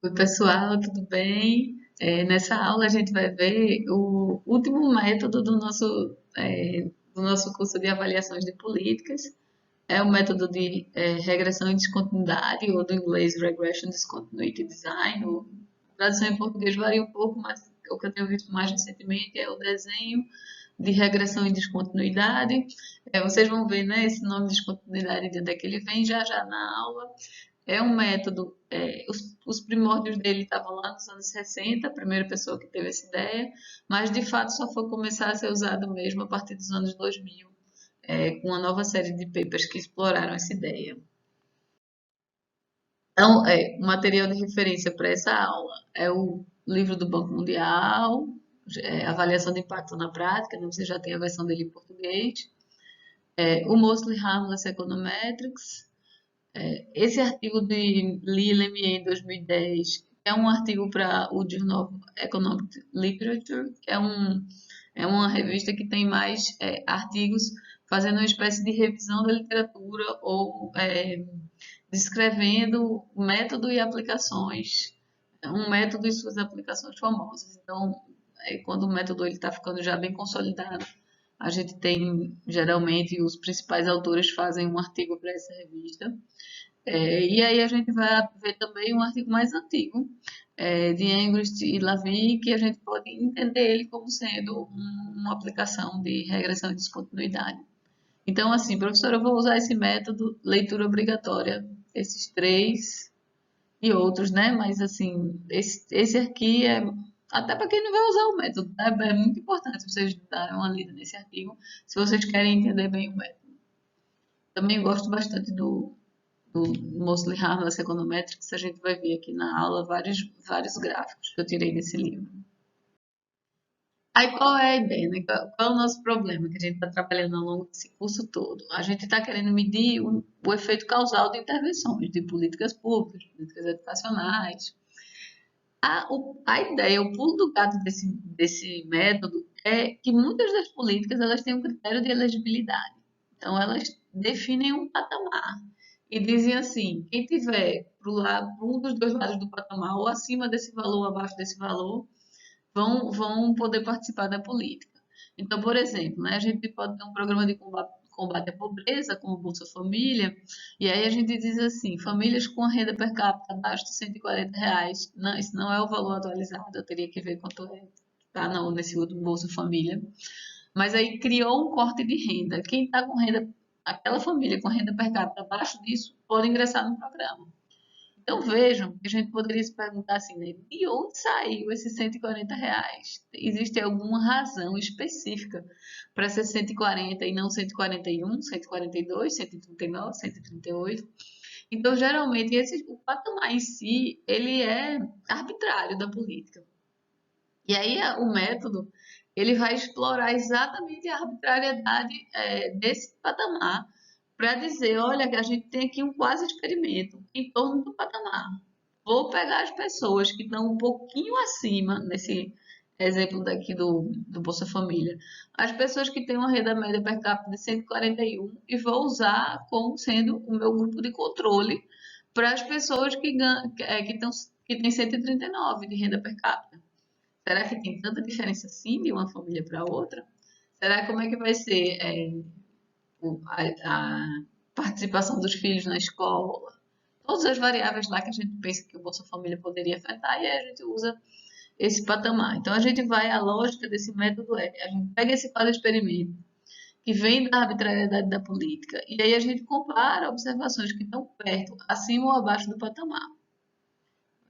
Oi, pessoal, tudo bem? Nessa aula a gente vai ver o último método do nosso curso de avaliações de políticas. É o método de regressão e descontinuidade, ou do inglês Regression Discontinuity Design. A tradução em português varia um pouco, mas o que eu tenho visto mais recentemente é o desenho de regressão e descontinuidade. Vocês vão ver, né, esse nome de descontinuidade de onde é que ele vem já já na aula. É um método, os primórdios dele estavam lá nos anos 60, a primeira pessoa que teve essa ideia, mas de fato só foi começar a ser usado mesmo a partir dos anos 2000, com uma nova série de papers que exploraram essa ideia. Então, o material de referência para essa aula é o livro do Banco Mundial, Avaliação de Impacto na Prática, né? Você já tem a versão dele em português, o Mostly Harmless Econometrics. Esse artigo de Lee e Lemieux em 2010 é um artigo para o Journal of Economic Literature, que é uma revista que tem mais artigos fazendo uma espécie de revisão da literatura ou descrevendo método e aplicações, um método e suas aplicações famosas. Então, quando o método está ficando já bem consolidado, a gente tem, geralmente, os principais autores fazem um artigo para essa revista. E aí a gente vai ver também um artigo mais antigo, de Engrist e Lavie, que a gente pode entender ele como sendo uma aplicação de regressão e descontinuidade. Então, assim, professora, eu vou usar esse método, leitura obrigatória, esses três e outros, né? Mas, assim, esse aqui é, até para quem não vai usar o método, né? É muito importante vocês darem uma lida nesse artigo, se vocês querem entender bem o método. Também gosto bastante do Mostly Harmless Econometrics, a gente vai ver aqui na aula vários gráficos que eu tirei desse livro. Aí qual é a ideia, né? Qual é o nosso problema que a gente está trabalhando ao longo desse curso todo? A gente está querendo medir o efeito causal de intervenções, de políticas públicas, de políticas educacionais. A ideia, o pulo do gato desse método é que muitas das políticas elas têm um critério de elegibilidade. Então, elas definem um patamar e dizem assim: quem tiver para um dos dois lados do patamar, ou acima desse valor, ou abaixo desse valor, vão poder participar da política. Então, por exemplo, né, a gente pode ter um programa de combate à pobreza, como Bolsa Família, e aí a gente diz assim, famílias com a renda per capita abaixo de R$ 140, não, isso não é o valor atualizado, eu teria que ver quanto é, tá, não, nesse outro Bolsa Família, mas aí criou um corte de renda. Quem está com renda, aquela família com renda per capita abaixo disso, pode ingressar no programa. Então vejam que a gente poderia se perguntar assim, né? De onde saiu esses R$ 140? Existe alguma razão específica para ser 140 e não 141, 142, 139, 138? Então, geralmente, o patamar em si, ele é arbitrário da política. E aí o método, ele vai explorar exatamente a arbitrariedade desse patamar para dizer, olha, que a gente tem aqui um quase experimento em torno do patamar. Vou pegar as pessoas que estão um pouquinho acima, nesse exemplo daqui do Bolsa Família, as pessoas que têm uma renda média per capita de 141 e vou usar como sendo o meu grupo de controle para as pessoas que têm 139 de renda per capita. Será que tem tanta diferença assim de uma família para outra? Será como é que vai ser a participação dos filhos na escola? Todas as variáveis lá que a gente pensa que o Bolsa Família poderia afetar e aí a gente usa esse patamar. Então a lógica desse método é, a gente pega esse quadro experimento que vem da arbitrariedade da política e aí a gente compara observações que estão perto, acima ou abaixo do patamar.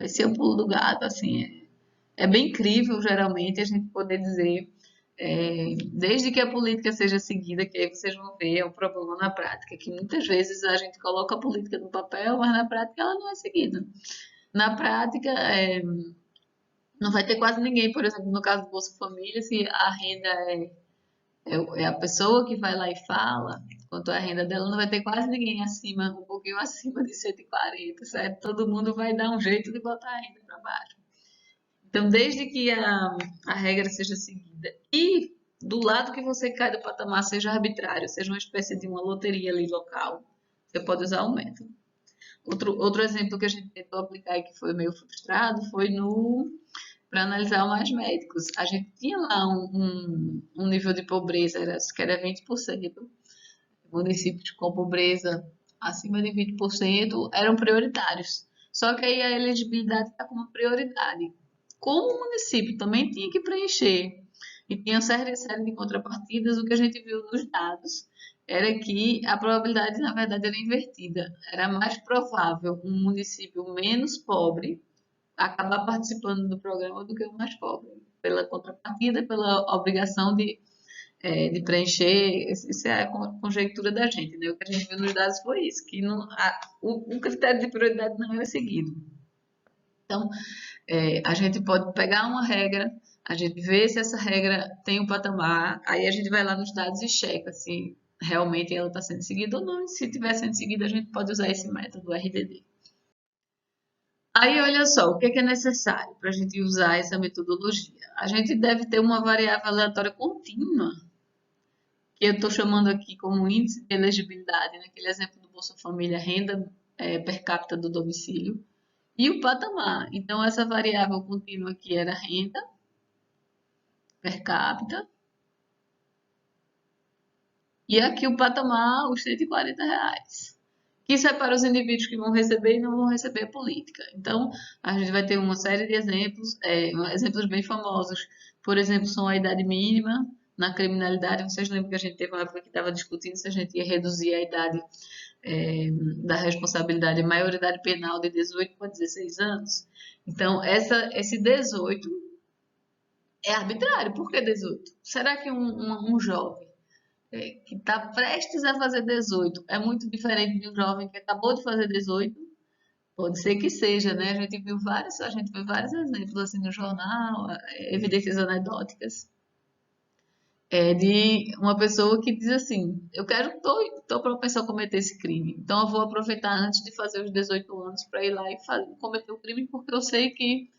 Esse é o pulo do gato, assim, é bem incrível, geralmente, a gente poder dizer, desde que a política seja seguida, que aí vocês vão ver, é um problema na prática, que muitas vezes a gente coloca a política no papel, mas na prática ela não é seguida. Na prática, não vai ter quase ninguém, por exemplo, no caso do Bolsa Família, se a renda é a pessoa que vai lá e fala, quanto à renda dela, não vai ter quase ninguém acima, um pouquinho acima de 140, certo? Todo mundo vai dar um jeito de botar a renda para baixo. Então, desde que a regra seja seguida e do lado que você cai do patamar seja arbitrário, seja uma espécie de uma loteria ali local, você pode usar o método. Outro exemplo que a gente tentou aplicar e que foi meio frustrado foi no para analisar o Mais Médicos. A gente tinha lá um nível de pobreza, que era 20%. Municípios com pobreza acima de 20% eram prioritários. Só que aí a elegibilidade está como prioridade. Como o município também tinha que preencher e tinha série de contrapartidas, o que a gente viu nos dados era que a probabilidade, na verdade, era invertida. Era mais provável um município menos pobre acabar participando do programa do que o mais pobre, pela contrapartida, pela obrigação de preencher. Isso é a conjectura da gente, né? O que a gente viu nos dados foi isso, que não, o critério de prioridade não era seguido. Então, a gente pode pegar uma regra, a gente vê se essa regra tem um patamar, aí a gente vai lá nos dados e checa se realmente ela está sendo seguida ou não, e se estiver sendo seguida, a gente pode usar esse método RDD. Aí, olha só, o que é necessário para a gente usar essa metodologia? A gente deve ter uma variável aleatória contínua, que eu estou chamando aqui como índice de elegibilidade, naquele exemplo do Bolsa Família, renda per capita do domicílio, e o patamar. Então, essa variável contínua aqui era renda per capita, e aqui o patamar, os R$ 140, que isso é para os indivíduos que vão receber e não vão receber a política. Então, a gente vai ter uma série de exemplos, exemplos bem famosos. Por exemplo, são a idade mínima na criminalidade. Vocês lembram que a gente teve uma época que estava discutindo se a gente ia reduzir a idade da responsabilidade, a maioridade penal de 18 para 16 anos. Então, esse 18 é arbitrário. Por que 18? Será que um jovem que está prestes a fazer 18 é muito diferente de um jovem que acabou de fazer 18? Pode ser que seja, né? A gente vê vários exemplos assim no jornal, evidências anedóticas, de uma pessoa que diz assim: eu tô propensa a cometer esse crime, então eu vou aproveitar antes de fazer os 18 anos para ir lá e cometer o crime, porque eu sei que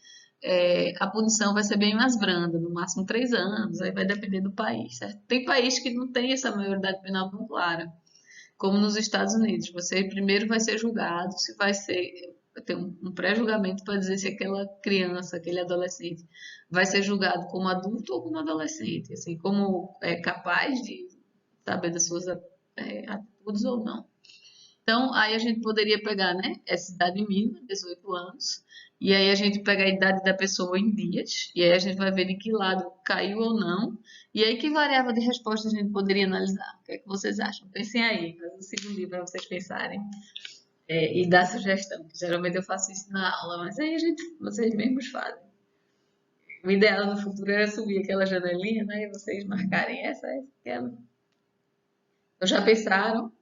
a punição vai ser bem mais branda, no máximo 3 anos, aí vai depender do país, certo? Tem país que não tem essa maioridade penal tão clara, como nos Estados Unidos. Você primeiro vai ser julgado, se vai ter um pré-julgamento para dizer se aquela criança, aquele adolescente, vai ser julgado como adulto ou como adolescente, assim, como é capaz de saber das suas atitudes ou não. Então, aí a gente poderia pegar, né, essa idade mínima, 18 anos, e aí a gente pega a idade da pessoa em dias, e aí a gente vai ver de que lado caiu ou não, e aí que variável de resposta a gente poderia analisar. O que é que vocês acham? Pensem aí, faz um segundinho para vocês pensarem e dar sugestão. Geralmente eu faço isso na aula, mas aí vocês mesmos fazem. O ideal no futuro era subir aquela janelinha, né, e vocês marcarem essa, aquela. Então já pensaram?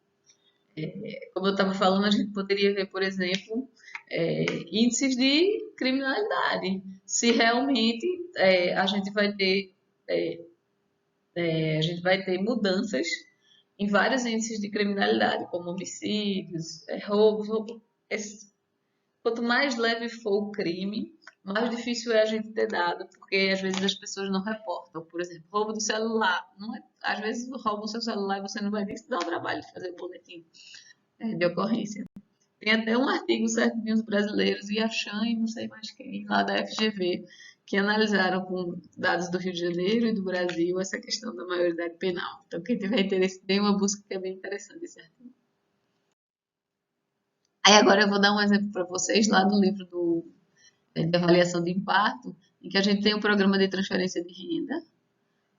Como eu estava falando, a gente poderia ver, por exemplo, índices de criminalidade. Se realmente é, a gente vai ter mudanças em vários índices de criminalidade, como homicídios, roubos. Quanto mais leve for o crime, mais difícil é a gente ter dado, porque às vezes as pessoas não reportam. Por exemplo, roubo do celular. Não é, às vezes roubam o seu celular e você não vai nem se dar o trabalho de fazer o boletim de ocorrência. Tem até um artigo certo de uns brasileiros, e a Chan e não sei mais quem, lá da FGV, que analisaram com dados do Rio de Janeiro e do Brasil essa questão da maioridade penal. Então, quem tiver interesse, tem uma busca que é bem interessante esse artigo. Aí agora eu vou dar um exemplo para vocês lá do livro de avaliação de impacto, em que a gente tem um programa de transferência de renda.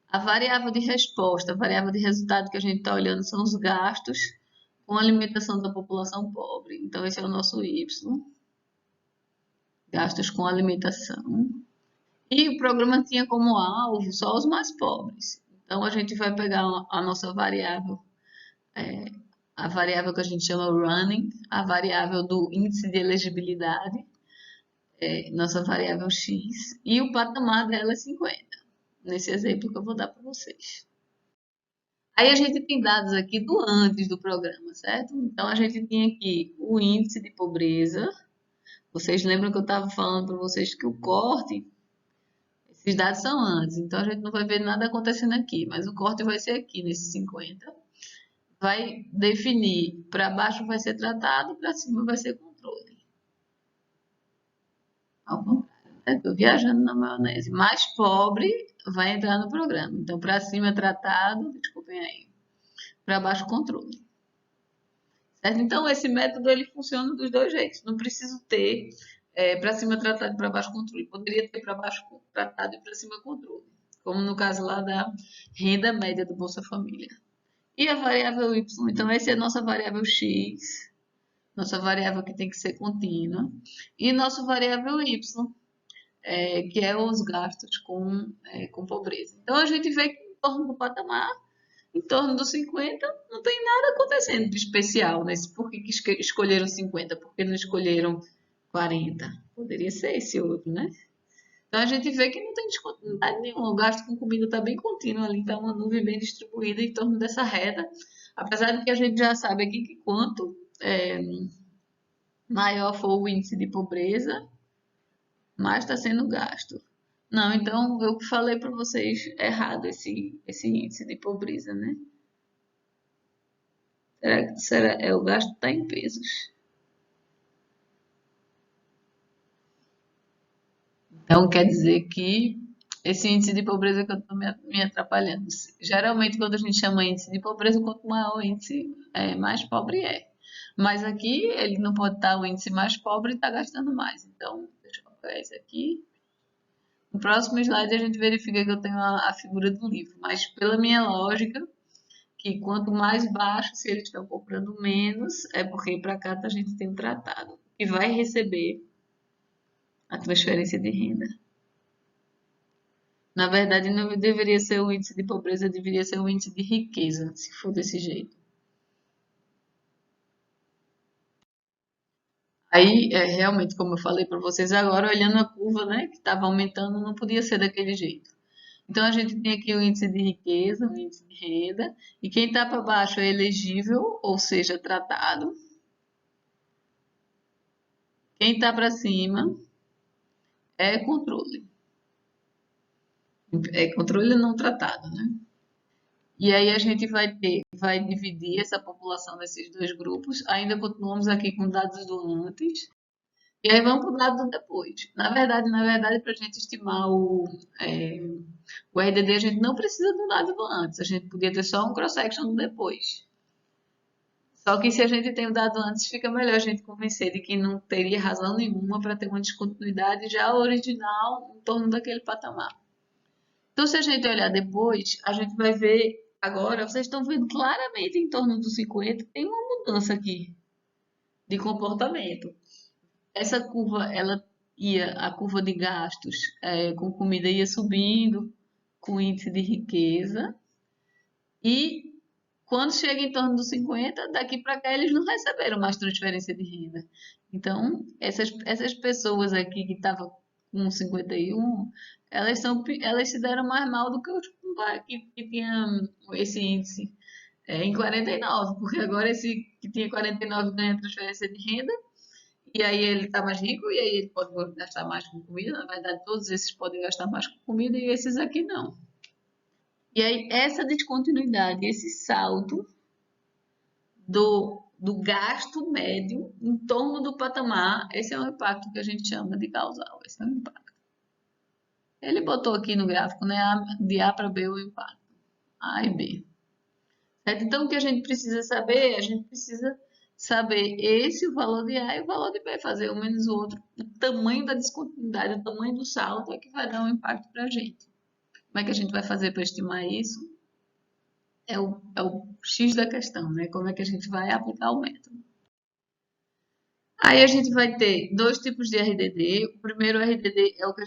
A variável de resposta, a variável de resultado que a gente está olhando são os gastos com a alimentação da população pobre. Então, esse é o nosso Y, gastos com alimentação. E o programa tinha como alvo só os mais pobres. Então, a gente vai pegar a nossa variável, a variável que a gente chama running, a variável do índice de elegibilidade, nossa variável X, e o patamar dela é 50, nesse exemplo que eu vou dar para vocês. Aí a gente tem dados aqui do antes do programa, certo? Então, a gente tinha aqui o índice de pobreza. Vocês lembram que eu estava falando para vocês que o corte, esses dados são antes, então a gente não vai ver nada acontecendo aqui, mas o corte vai ser aqui, nesse 50. Vai definir, para baixo vai ser tratado, para cima vai ser controle. controle. Ao contrário, né? Estou viajando na maionese. Mais pobre vai entrar no programa. Então, para cima tratado, desculpem aí, para baixo controle. Certo? Então, esse método ele funciona dos dois jeitos. Não preciso ter para cima tratado e para baixo controle. Poderia ter para baixo tratado e para cima controle. Como no caso lá da renda média do Bolsa Família. E a variável y, então essa é a nossa variável x, nossa variável que tem que ser contínua, e nossa variável y, que é os gastos com pobreza. Então a gente vê que em torno do patamar, em torno dos 50, não tem nada acontecendo de especial nesse. Por que escolheram 50? Por que não escolheram 40? Poderia ser esse outro, né? Então a gente vê que não tem descontinuidade nenhuma. O gasto com comida está bem contínuo ali, está uma nuvem bem distribuída em torno dessa reta. Apesar de que a gente já sabe aqui que quanto maior for o índice de pobreza, mais está sendo gasto. Não, então eu falei para vocês errado esse índice de pobreza, né? Será o gasto está em pesos. Então quer dizer que esse índice de pobreza que eu estou me atrapalhando. Geralmente, quando a gente chama índice de pobreza, quanto maior o índice, mais pobre é. Mas aqui, ele não pode estar o índice mais pobre e está gastando mais. Então, deixa eu apagar isso aqui. No próximo slide, a gente verifica que eu tenho a figura do livro. Mas, pela minha lógica, que quanto mais baixo, se eles estão comprando menos, é porque para cá a gente tem um tratado. E vai receber a transferência de renda. Na verdade, não deveria ser o índice de pobreza, deveria ser o índice de riqueza, se for desse jeito. Aí, realmente, como eu falei para vocês agora, olhando a curva, né, que estava aumentando, não podia ser daquele jeito. Então, a gente tem aqui o índice de riqueza, o índice de renda, e quem está para baixo é elegível, ou seja, tratado. Quem está para cima é controle. É controle não tratado, né? E aí a gente vai dividir essa população nesses dois grupos. Ainda continuamos aqui com dados do antes. E aí vamos para o dado do depois. Na verdade, para a gente estimar o RDD, a gente não precisa do dado do antes. A gente podia ter só um cross-section do depois. Só que se a gente tem o dado antes, fica melhor a gente convencer de que não teria razão nenhuma para ter uma descontinuidade já original em torno daquele patamar. Então, se a gente olhar depois, a gente vai ver agora, vocês estão vendo claramente em torno dos 50, tem uma mudança aqui de comportamento. Essa curva, a curva de gastos com comida ia subindo com o índice de riqueza e quando chega em torno dos 50, daqui para cá eles não receberam mais transferência de renda. Então, essas pessoas aqui que estavam com 51, elas se deram mais mal do que os que tinham esse índice em 49, porque agora esse que tinha 49 ganha transferência de renda, e aí ele está mais rico, e aí ele pode gastar mais com comida. Na verdade, todos esses podem gastar mais com comida e esses aqui não. E aí, essa descontinuidade, esse salto do gasto médio em torno do patamar, esse é o impacto que a gente chama de causal. Esse é o impacto. Ele botou aqui no gráfico, né, de A para B o impacto. A e B. Certo? Então, o que a gente precisa saber? A gente precisa saber esse, o valor de A e o valor de B, fazer um menos o outro. O tamanho da descontinuidade, o tamanho do salto é que vai dar um impacto para a gente. Como é que a gente vai fazer para estimar isso? É o X da questão, né? Como é que a gente vai aplicar o método. Aí a gente vai ter dois tipos de RDD. O primeiro RDD é o que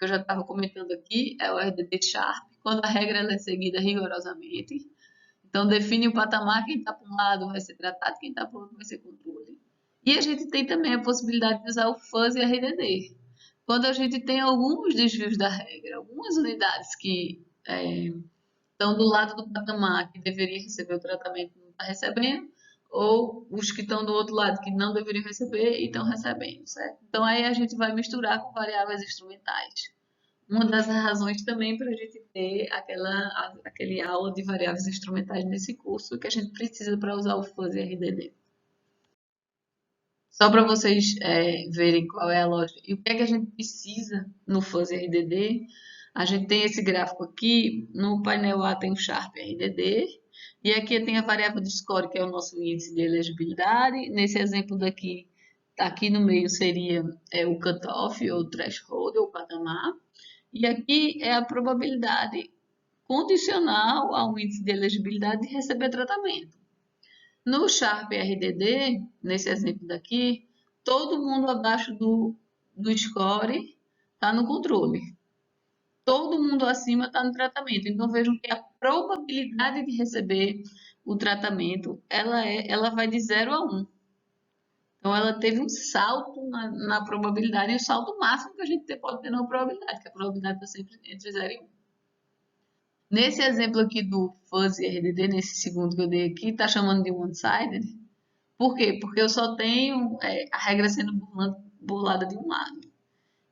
eu já estava comentando aqui, é o RDD Sharp, quando a regra é seguida rigorosamente. Então, define o patamar, quem está para um lado vai ser tratado, quem está para o outro vai ser controle. E a gente tem também a possibilidade de usar o Fuzzy RDD. Quando a gente tem alguns desvios da regra, algumas unidades que estão do lado do patamar que deveria receber o tratamento e não está recebendo, ou os que estão do outro lado que não deveriam receber e estão recebendo, certo? Então aí a gente vai misturar com variáveis instrumentais. Uma das razões também para a gente ter aquele aula de variáveis instrumentais nesse curso que a gente precisa para usar o Fuzzy RDD. Só para vocês verem qual é a lógica. E o que é que a gente precisa no Fuzzy RDD? A gente tem esse gráfico aqui, no painel A tem o Sharp RDD, e aqui tem a variável de score, que é o nosso índice de elegibilidade. Nesse exemplo daqui, aqui no meio seria o cutoff, ou threshold, ou patamar. E aqui é a probabilidade condicional ao índice de elegibilidade de receber tratamento. No Sharp RDD, nesse exemplo daqui, todo mundo abaixo do score está no controle. Todo mundo acima está no tratamento. Então vejam que a probabilidade de receber o tratamento, ela vai de 0 a 1. Então ela teve um salto na probabilidade, e o salto máximo que a gente pode ter na probabilidade, que a probabilidade está sempre entre 0 e 1. Nesse exemplo aqui do Fuzzy RDD, nesse segundo que eu dei aqui, está chamando de one-sided. Por quê? Porque eu só tenho a regra sendo burlada de um lado.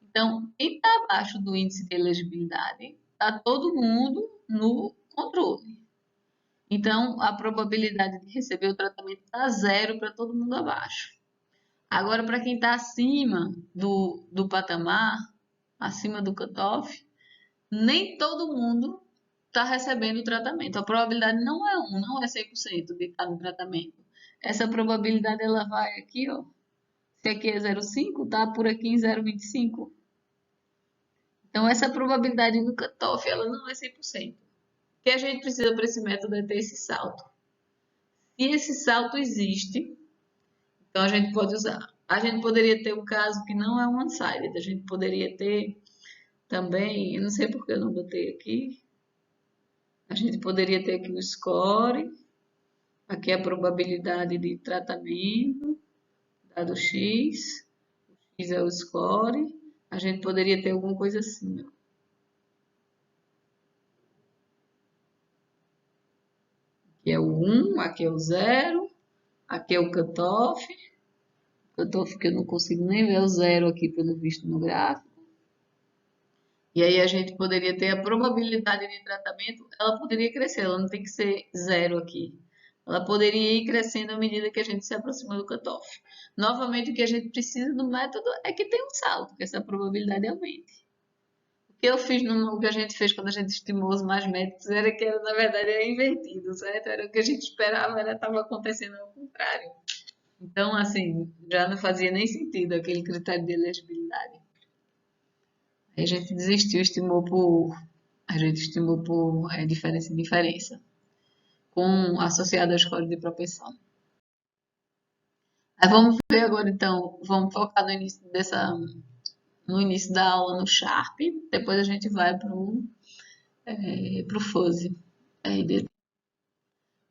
Então, quem está abaixo do índice de elegibilidade, está todo mundo no controle. Então, a probabilidade de receber o tratamento está zero para todo mundo abaixo. Agora, para quem está acima do patamar, acima do cutoff, nem todo mundo está recebendo o tratamento. A probabilidade não é 1, não é 100% de estar no tratamento. Essa probabilidade ela vai aqui, ó. Se aqui é 0,5, tá por aqui em 0,25. Então, essa probabilidade no cutoff, ela não é 100%. O que a gente precisa para esse método é ter esse salto. Se esse salto existe, então a gente pode usar. A gente poderia ter um caso que não é one-sided. A gente poderia ter também, eu não sei porque eu não botei aqui. A gente poderia ter aqui o score. Aqui é a probabilidade de tratamento, dado X. O X é o score. A gente poderia ter alguma coisa assim, ó. Aqui é o 1, aqui é o 0, aqui é o cutoff. Cutoff que eu não consigo nem ver o 0 aqui pelo visto no gráfico. E aí a gente poderia ter a probabilidade de tratamento, ela poderia crescer, ela não tem que ser 0 aqui. Ela poderia ir crescendo à medida que a gente se aproxima do cutoff. Novamente, o que a gente precisa do método é que tenha um salto, que essa probabilidade aumente. O que eu fiz o que a gente fez quando a gente estimou os mais médicos era que na verdade era invertido, certo? Era o que a gente esperava, estava acontecendo ao contrário. Então, assim, já não fazia nem sentido aquele critério de elegibilidade. Aí a gente desistiu, a gente estimou por diferença e diferença, com associado ao score de propensão. Aí vamos ver agora, então, vamos focar no início da aula no Sharp, depois a gente vai pro Fuzzy.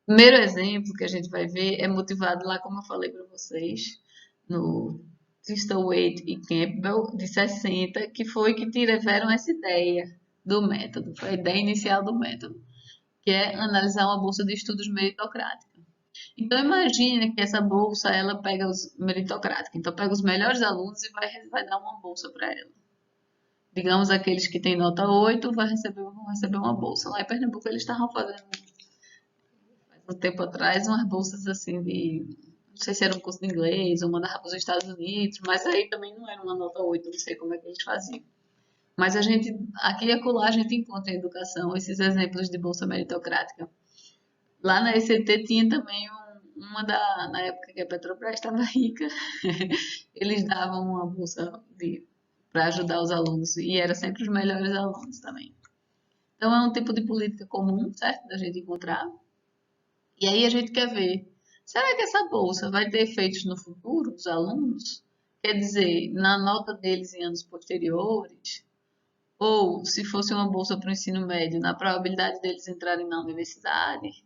Primeiro exemplo que a gente vai ver é motivado lá, como eu falei para vocês, no Thistlethwaite e Campbell, de 60, que foi que tiveram essa ideia do método, foi a ideia inicial do método, que é analisar uma bolsa de estudos meritocrática. Então, imagine que essa bolsa, ela pega os meritocráticos, então pega os melhores alunos e vai dar uma bolsa para ela. Digamos, aqueles que têm nota 8 vão receber uma bolsa. Lá em Pernambuco eles estavam fazendo um tempo atrás umas bolsas assim não sei se era um curso de inglês ou mandava para os Estados Unidos, mas aí também não era uma nota 8, não sei como é que eles faziam. Mas a gente, aqui e acolá, a gente encontra em educação esses exemplos de bolsa meritocrática. Lá na ECT tinha também na época que a Petrobras estava rica, eles davam uma bolsa para ajudar os alunos e era sempre os melhores alunos também. Então é um tipo de política comum, certo, da gente encontrar. E aí a gente quer ver, será que essa bolsa vai ter efeitos no futuro dos alunos? Quer dizer, na nota deles em anos posteriores? Ou, se fosse uma bolsa para o ensino médio, na probabilidade deles entrarem na universidade?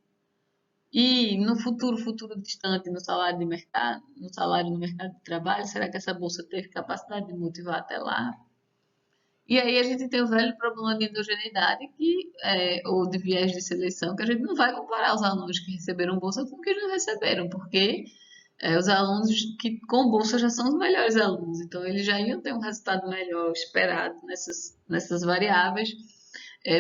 E no futuro distante, no salário no mercado de trabalho, será que essa bolsa teve capacidade de motivar até lá? E aí a gente tem o velho problema de endogeneidade ou de viés de seleção, que a gente não vai comparar os alunos que receberam bolsa com os que não receberam, porque os alunos que com bolsa já são os melhores alunos, então eles já iam ter um resultado melhor esperado nessas variáveis,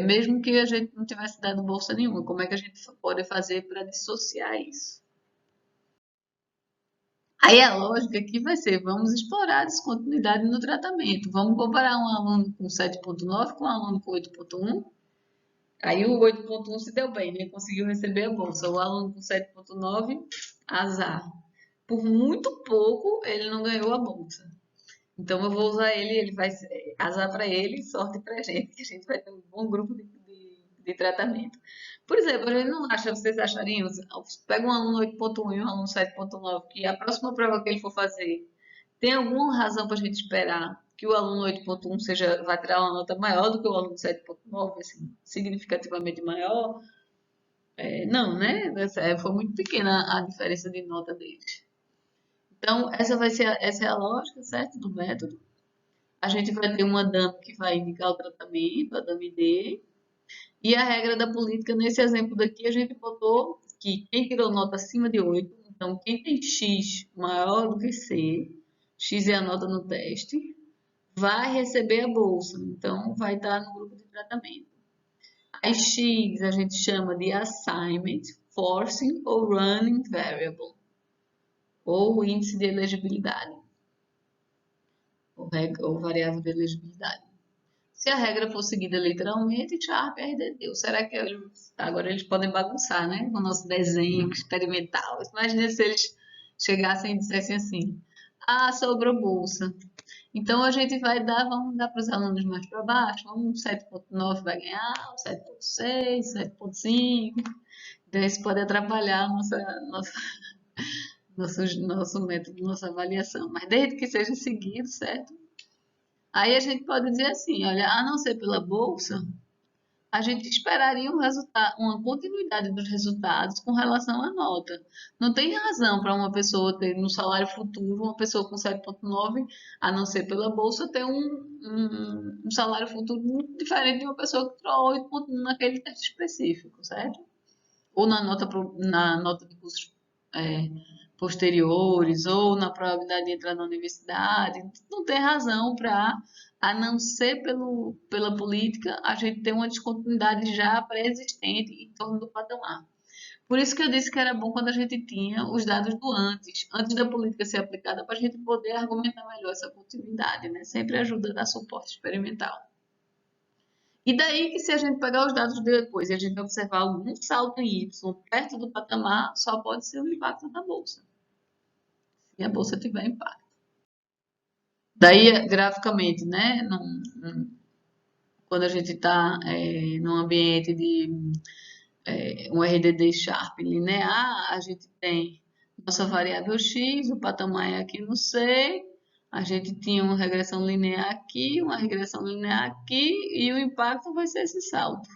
mesmo que a gente não tivesse dado bolsa nenhuma. Como é que a gente pode fazer para dissociar isso? Aí a lógica aqui vai ser, vamos explorar a descontinuidade no tratamento. Vamos comparar um aluno com 7,9 com um aluno com 8,1. Aí o 8,1 se deu bem, né? Conseguiu receber a bolsa. O aluno com 7,9, azar. Por muito pouco, ele não ganhou a bolsa. Então eu vou usar ele, ele vai ser azar para ele, sorte para a gente, que a gente vai ter um bom grupo de tratamento. Por exemplo, a gente não acha, vocês achariam, pega um aluno 8,1 e um aluno 7,9, que a próxima prova que ele for fazer, tem alguma razão para a gente esperar que o aluno 8,1 seja, vai tirar uma nota maior do que o aluno 7,9, assim, significativamente maior? Não, né? Foi muito pequena a diferença de nota deles. Então, essa é a lógica, certo, do método. A gente vai ter uma dama que vai indicar o tratamento, a dama ID, e a regra da política, nesse exemplo daqui, a gente botou que quem tirou nota acima de 8, então quem tem X maior do que C, X é a nota no teste, vai receber a bolsa, então vai estar no grupo de tratamento. As X a gente chama de assignment, forcing ou running variable, ou índice de elegibilidade, ou variável de elegibilidade. Se a regra for seguida literalmente, Sharp RDD. Será que agora eles podem bagunçar, né? Com o nosso desenho experimental. Imagina se eles chegassem e dissessem assim: ah, sobrou bolsa. Então a gente vai dar, vamos dar para os alunos mais para baixo. Vamos, 7,9 vai ganhar, 7,6, 7,5. Então isso pode atrapalhar nosso método, nossa avaliação. Mas desde que seja seguido, certo? Aí a gente pode dizer assim, olha, a não ser pela bolsa, a gente esperaria um resultado, uma continuidade dos resultados com relação à nota. Não tem razão para uma pessoa ter no salário futuro, uma pessoa com 7,9, a não ser pela bolsa, ter um salário futuro muito diferente de uma pessoa que tirou 8,1 naquele teste específico, certo? Ou na nota de cursos é, posteriores, ou na probabilidade de entrar na universidade. Não tem razão para, a não ser pela política, a gente ter uma descontinuidade já pré-existente em torno do patamar. Por isso que eu disse que era bom quando a gente tinha os dados do antes da política ser aplicada, para a gente poder argumentar melhor essa continuidade, né? Sempre ajuda a dar suporte experimental. E daí que se a gente pegar os dados depois e a gente observar algum salto em Y perto do patamar, só pode ser o impacto da bolsa. Se a bolsa tiver impacto. Daí, graficamente, né, quando a gente está num ambiente de um RDD Sharp linear, a gente tem nossa variável x, o patamar é aqui no C, a gente tinha uma regressão linear aqui, uma regressão linear aqui, e o impacto vai ser esse salto.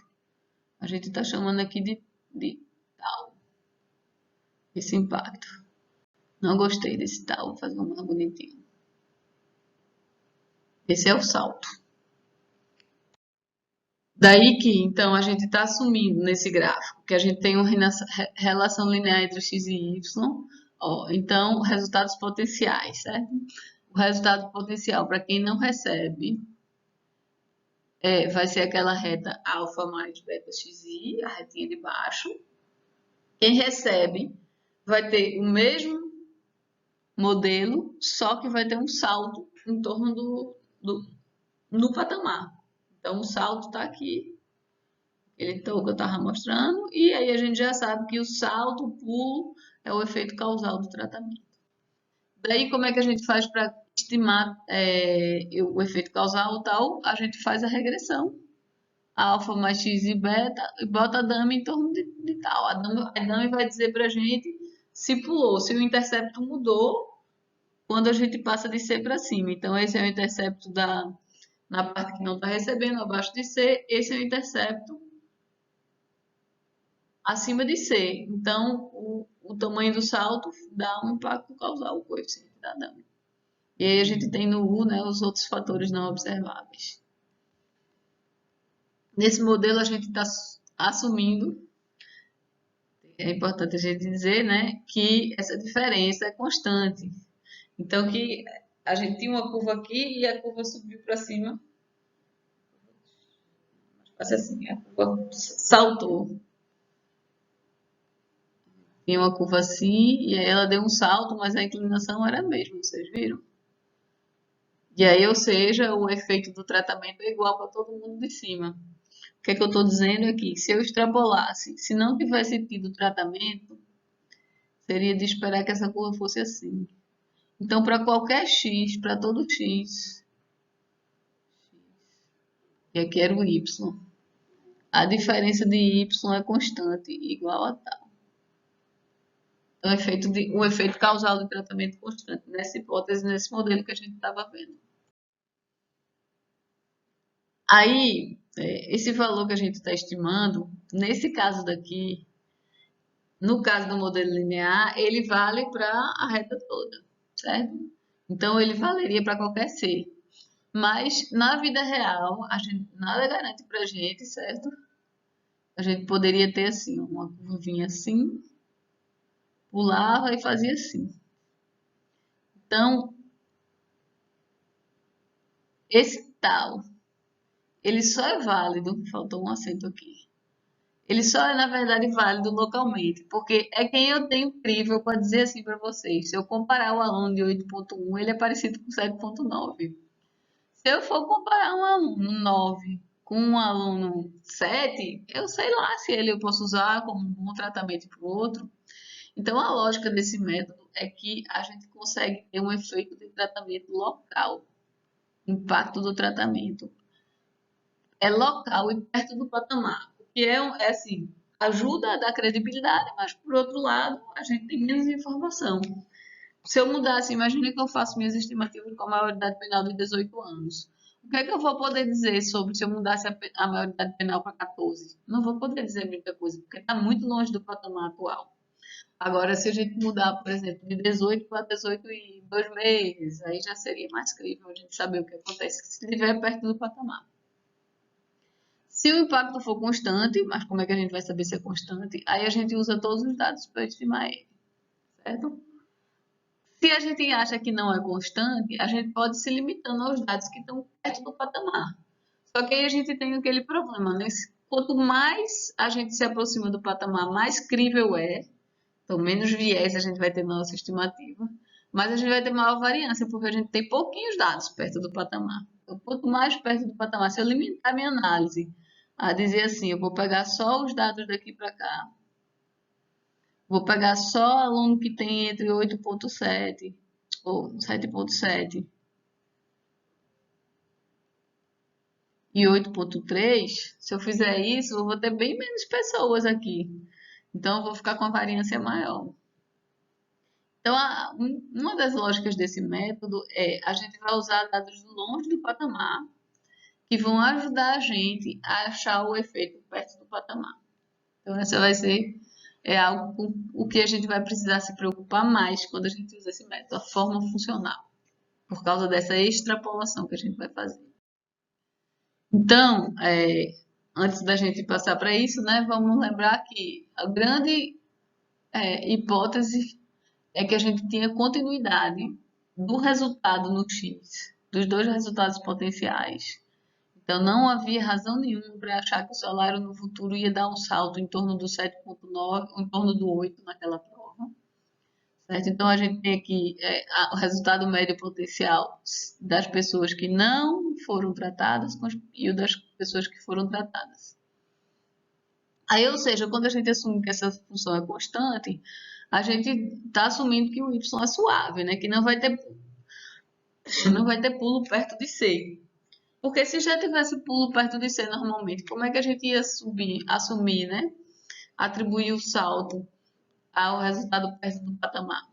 A gente está chamando aqui de tal, esse impacto. Não gostei desse tal, vou fazer um mais bonitinho. Esse é o salto. Daí que, então, a gente está assumindo nesse gráfico que a gente tem uma relação linear entre x e y. Ó, então, resultados potenciais, certo? O resultado potencial para quem não recebe vai ser aquela reta alfa mais beta xi, a retinha de baixo. Quem recebe vai ter o mesmo modelo, só que vai ter um salto em torno do patamar. Então, o salto está aqui, ele que eu estava mostrando, e aí a gente já sabe que o salto, o pulo, é o efeito causal do tratamento. Daí, como é que a gente faz para estimar o efeito causal tal? A gente faz a regressão, alfa mais x e beta, e bota a dama em torno de tal. A dama vai dizer para a gente se pulou, se o intercepto mudou, quando a gente passa de C para cima. Então, esse é o intercepto na parte que não está recebendo, abaixo de C. Esse é o intercepto acima de C. Então, o tamanho do salto dá um impacto causal, o coeficiente da dama. E aí a gente tem no U, né, os outros fatores não observáveis. Nesse modelo, a gente está assumindo, é importante a gente dizer, né, que essa diferença é constante. Então, que a gente tinha uma curva aqui e a curva subiu para cima. Assim, a curva saltou. Tinha uma curva assim, e aí ela deu um salto, mas a inclinação era a mesma, vocês viram? E aí, ou seja, o efeito do tratamento é igual para todo mundo de cima. O que é que eu estou dizendo aqui? Se eu extrapolasse, se não tivesse tido tratamento, seria de esperar que essa curva fosse assim. Então, para qualquer x, para todo x, e aqui era o y, a diferença de y é constante, igual a tal. Então, o efeito causal do tratamento constante, nessa hipótese, nesse modelo que a gente estava vendo. Aí, esse valor que a gente está estimando, nesse caso daqui, no caso do modelo linear, ele vale para a reta toda, certo? Então, ele valeria para qualquer C. Mas, na vida real, nada garante para a gente, certo? A gente poderia ter assim, uma curvinha assim, pulava e fazia assim. Então, esse tal, ele só é válido, faltou um acento aqui. Ele só é, na verdade, válido localmente, porque é quem eu tenho incrível para dizer assim para vocês. Se eu comparar o aluno de 8.1, ele é parecido com 7.9. Se eu for comparar um aluno 9 com um aluno 7, eu sei lá se ele eu posso usar como um bom tratamento para o outro. Então, a lógica desse método é que a gente consegue ter um efeito de tratamento local, impacto do tratamento. É local e perto do patamar, o que é assim, ajuda a dar credibilidade, mas por outro lado, a gente tem menos informação. Se eu mudasse, imagine que eu faço minhas estimativas com a maioridade penal de 18 anos. O que é que eu vou poder dizer sobre se eu mudasse a maioridade penal para 14? Não vou poder dizer muita coisa, porque está muito longe do patamar atual. Agora, se a gente mudar, por exemplo, de 18 para 18 e 2 meses, aí já seria mais crível a gente saber o que acontece se estiver perto do patamar. Se o impacto for constante, mas como é que a gente vai saber se é constante? Aí a gente usa todos os dados para estimar ele, certo? Se a gente acha que não é constante, a gente pode se limitando aos dados que estão perto do patamar. Só que aí a gente tem aquele problema, né? Quanto mais a gente se aproxima do patamar, mais crível é. Então, menos viés a gente vai ter na nossa estimativa, mas a gente vai ter maior variância, porque a gente tem pouquinhos dados perto do patamar. Então, quanto mais perto do patamar, se eu limitar minha análise a dizer assim, eu vou pegar só os dados daqui para cá, vou pegar só aluno que tem entre 8.7 ou 7.7 e 8.3, se eu fizer isso, eu vou ter bem menos pessoas aqui. Então, eu vou ficar com a variância maior. Então, uma das lógicas desse método é a gente vai usar dados longe do patamar que vão ajudar a gente a achar o efeito perto do patamar. Então, essa vai ser algo com o que a gente vai precisar se preocupar mais quando a gente usa esse método, a forma funcional, por causa dessa extrapolação que a gente vai fazer. Então, antes da gente passar para isso, né, vamos lembrar que a grande hipótese é que a gente tinha continuidade do resultado no X, dos dois resultados potenciais. Então, não havia razão nenhuma para achar que o salário no futuro ia dar um salto em torno do 7.9 ou em torno do 8 naquela prova. Certo? Então, a gente tem aqui o resultado médio potencial das pessoas que não foram tratadas e o das pessoas que foram tratadas. Aí, ou seja, quando a gente assume que essa função é constante, a gente está assumindo que o y é suave, né? Que não vai ter pulo perto de C. Porque se já tivesse pulo perto de C normalmente, como é que a gente ia assumir, né? Atribuir o salto ao resultado perto do patamar?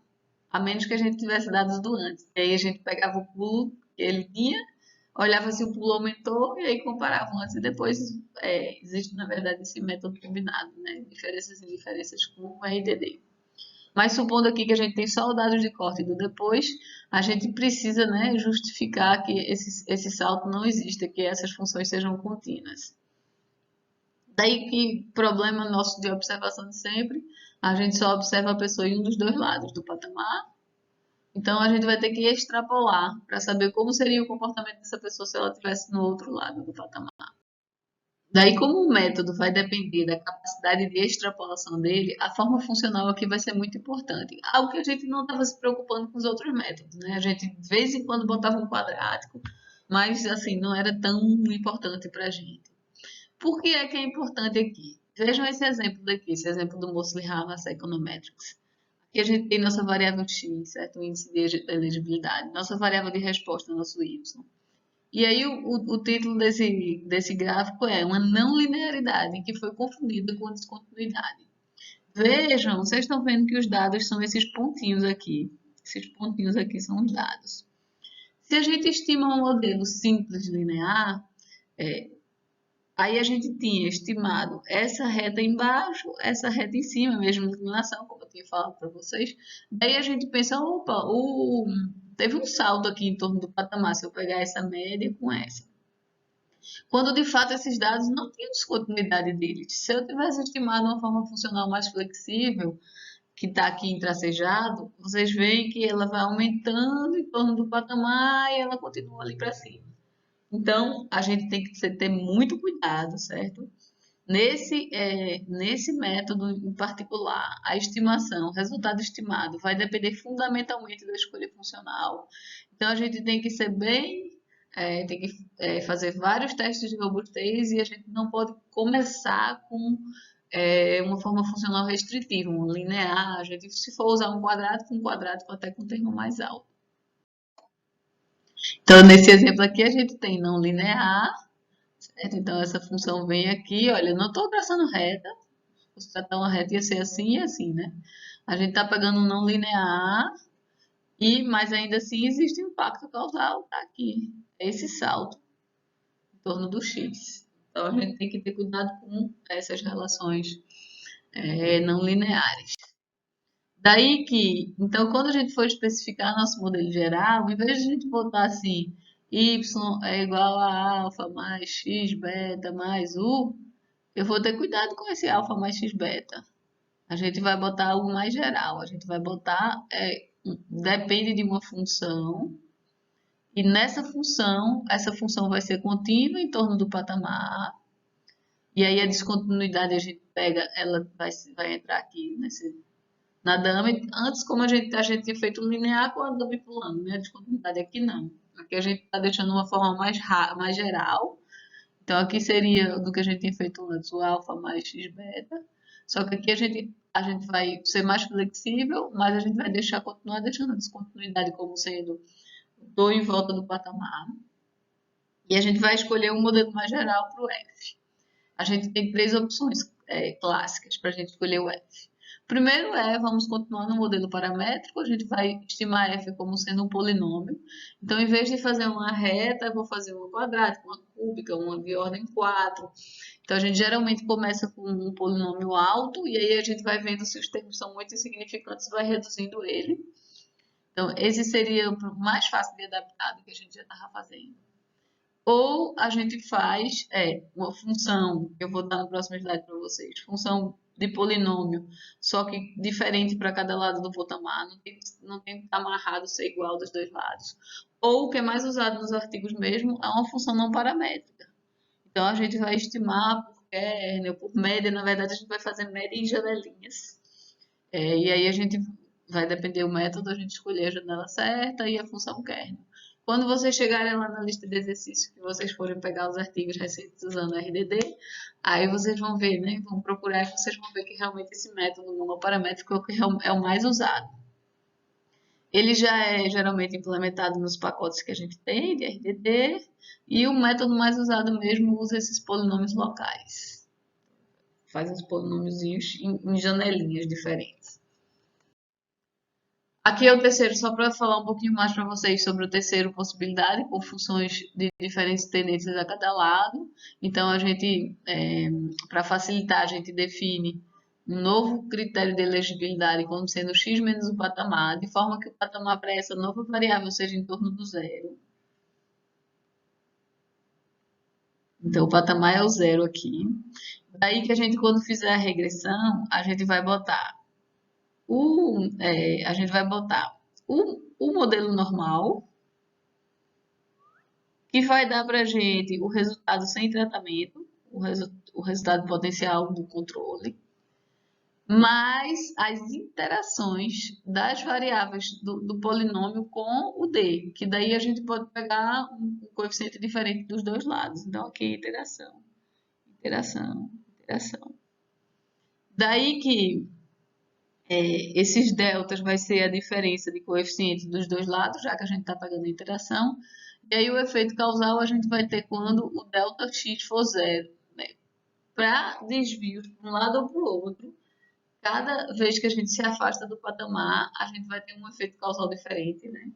A menos que a gente tivesse dados do antes. E aí a gente pegava o pulo que ele tinha, olhava se o pulo aumentou e aí comparava antes e depois. Existe, na verdade, esse método combinado, né? Diferenças e diferenças com o RDD. Mas supondo aqui que a gente tem só os dados de corte do depois, a gente precisa, né, justificar que esse salto não exista, que essas funções sejam contínuas. Daí que problema nosso de observação de sempre, a gente só observa a pessoa em um dos dois lados do patamar. Então a gente vai ter que extrapolar para saber como seria o comportamento dessa pessoa se ela estivesse no outro lado do patamar. Daí, como o método vai depender da capacidade de extrapolação dele, a forma funcional aqui vai ser muito importante. Algo que a gente não estava se preocupando com os outros métodos, né? A gente de vez em quando botava um quadrático, mas assim, não era tão importante para a gente. Por que é importante aqui? Vejam esse exemplo daqui, esse exemplo do Mosley-Havas Econometrics. Aqui a gente tem nossa variável x, certo? O índice de elegibilidade, nossa variável de resposta, nosso y. E aí o título desse gráfico é uma não linearidade que foi confundida com descontinuidade. Vejam, vocês estão vendo que os dados são esses pontinhos aqui. Esses pontinhos aqui são os dados. Se a gente estima um modelo simples linear, aí a gente tinha estimado essa reta embaixo, essa reta em cima, mesmo inclinação, como eu tinha falado para vocês. Daí a gente pensa, opa, teve um salto aqui em torno do patamar, se eu pegar essa média com essa. Quando de fato esses dados não tinham descontinuidade deles. Se eu tivesse estimado uma forma funcional mais flexível, que está aqui em tracejado, vocês veem que ela vai aumentando em torno do patamar e ela continua ali para cima. Então, a gente tem que ter muito cuidado, certo? Nesse método em particular, a estimação, o resultado estimado, vai depender fundamentalmente da escolha funcional. Então, a gente tem que ser tem que fazer vários testes de robustez e a gente não pode começar com uma forma funcional restritiva, um linear. A gente, se for usar um quadrático até com termo mais alto. Então, nesse exemplo aqui, a gente tem não linear, certo? Então, essa função vem aqui, olha, eu não estou traçando reta, se tratar uma reta ia ser assim e assim, né? A gente está pegando um não linear, mas ainda assim existe um impacto causal, tá aqui, esse salto em torno do x. Então, a gente tem que ter cuidado com essas relações não lineares. Daí que, então, quando a gente for especificar nosso modelo geral, em vez de a gente botar assim, y é igual a alfa mais x beta mais u, eu vou ter cuidado com esse alfa mais x beta. A gente vai botar algo mais geral. A gente vai botar, depende de uma função, e nessa função, essa função vai ser contínua em torno do patamar, e aí a descontinuidade a gente pega, ela vai entrar aqui na dummy. Antes, como a gente tinha feito um linear com a dummy pulando, né? A descontinuidade aqui não. Aqui a gente está deixando uma forma mais geral. Então, aqui seria do que a gente tinha feito antes, o alfa mais x beta. Só que aqui a gente vai ser mais flexível, mas a gente vai continuar deixando a descontinuidade como sendo do em volta do patamar. E a gente vai escolher um modelo mais geral para o F. A gente tem três opções clássicas para a gente escolher o F. Primeiro vamos continuar no modelo paramétrico, a gente vai estimar f como sendo um polinômio. Então, em vez de fazer uma reta, eu vou fazer uma quadrática, uma cúbica, uma de ordem 4. Então, a gente geralmente começa com um polinômio alto, e aí a gente vai vendo se os termos são muito insignificantes, vai reduzindo ele. Então, esse seria o mais fácil de adaptar do que a gente já estava fazendo. Ou a gente faz uma função, que eu vou dar no próximo slide para vocês, função de polinômio, só que diferente para cada lado do patamar, não tem que estar amarrado ser igual dos dois lados. Ou o que é mais usado nos artigos mesmo é uma função não paramétrica. Então a gente vai estimar por kernel, por média, na verdade a gente vai fazer média em janelinhas. E aí a gente vai depender do método, a gente escolher a janela certa e a função kernel. Quando vocês chegarem lá na lista de exercícios, que vocês forem pegar os artigos recentes usando RDD, aí vocês vão ver, né? Vão procurar e vocês vão ver que realmente esse método monoparamétrico é o mais usado. Ele já é geralmente implementado nos pacotes que a gente tem de RDD, e o método mais usado mesmo usa esses polinômios locais. Faz os polinômiozinhos em janelinhas diferentes. Aqui é o terceiro, só para falar um pouquinho mais para vocês sobre o terceiro possibilidade, com funções de diferentes tendências a cada lado. Então, para facilitar, a gente define um novo critério de elegibilidade como sendo x menos o patamar, de forma que o patamar para essa nova variável seja em torno do zero. Então, o patamar é o zero aqui. Daí que a gente, quando fizer a regressão, a gente vai botar o modelo normal, que vai dar para a gente o resultado sem tratamento, o resultado potencial do controle, mais as interações das variáveis do polinômio com o D, que daí a gente pode pegar um coeficiente diferente dos dois lados. Então, aqui, interação, interação, interação. Daí que esses deltas vai ser a diferença de coeficiente dos dois lados, já que a gente está pegando a interação. E aí o efeito causal a gente vai ter quando o delta x for zero. Né? Para desvios para um lado ou para o outro, cada vez que a gente se afasta do patamar, a gente vai ter um efeito causal diferente. Né?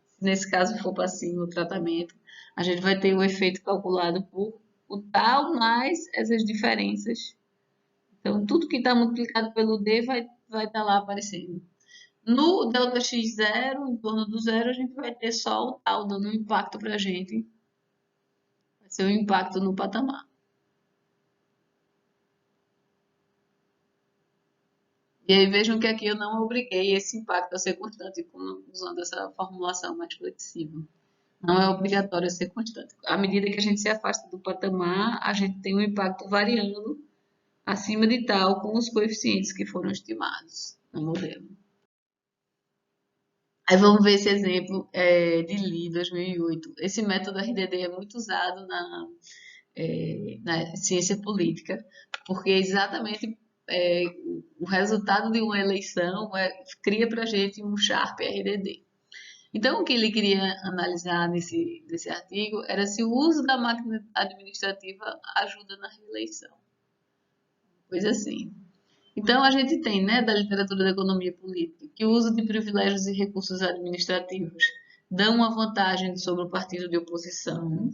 Se nesse caso for para cima o tratamento, a gente vai ter o efeito calculado por o tal mais essas diferenças. Então, tudo que está multiplicado pelo D vai estar lá aparecendo. No ΔX0, em torno do zero, a gente vai ter só o tal dando um impacto para a gente. Vai ser o impacto no patamar. E aí vejam que aqui eu não obriguei esse impacto a ser constante, usando essa formulação mais flexível. Não é obrigatório ser constante. À medida que a gente se afasta do patamar, a gente tem um impacto variando acima de tal com os coeficientes que foram estimados no modelo. Aí vamos ver esse exemplo de Lee, 2008. Esse método RDD é muito usado na ciência política, porque exatamente o resultado de uma eleição cria para a gente um Sharp RDD. Então, o que ele queria analisar nesse artigo era se o uso da máquina administrativa ajuda na reeleição. Coisa assim. Então, a gente tem, né, da literatura da economia política, que o uso de privilégios e recursos administrativos dão uma vantagem sobre o partido de oposição.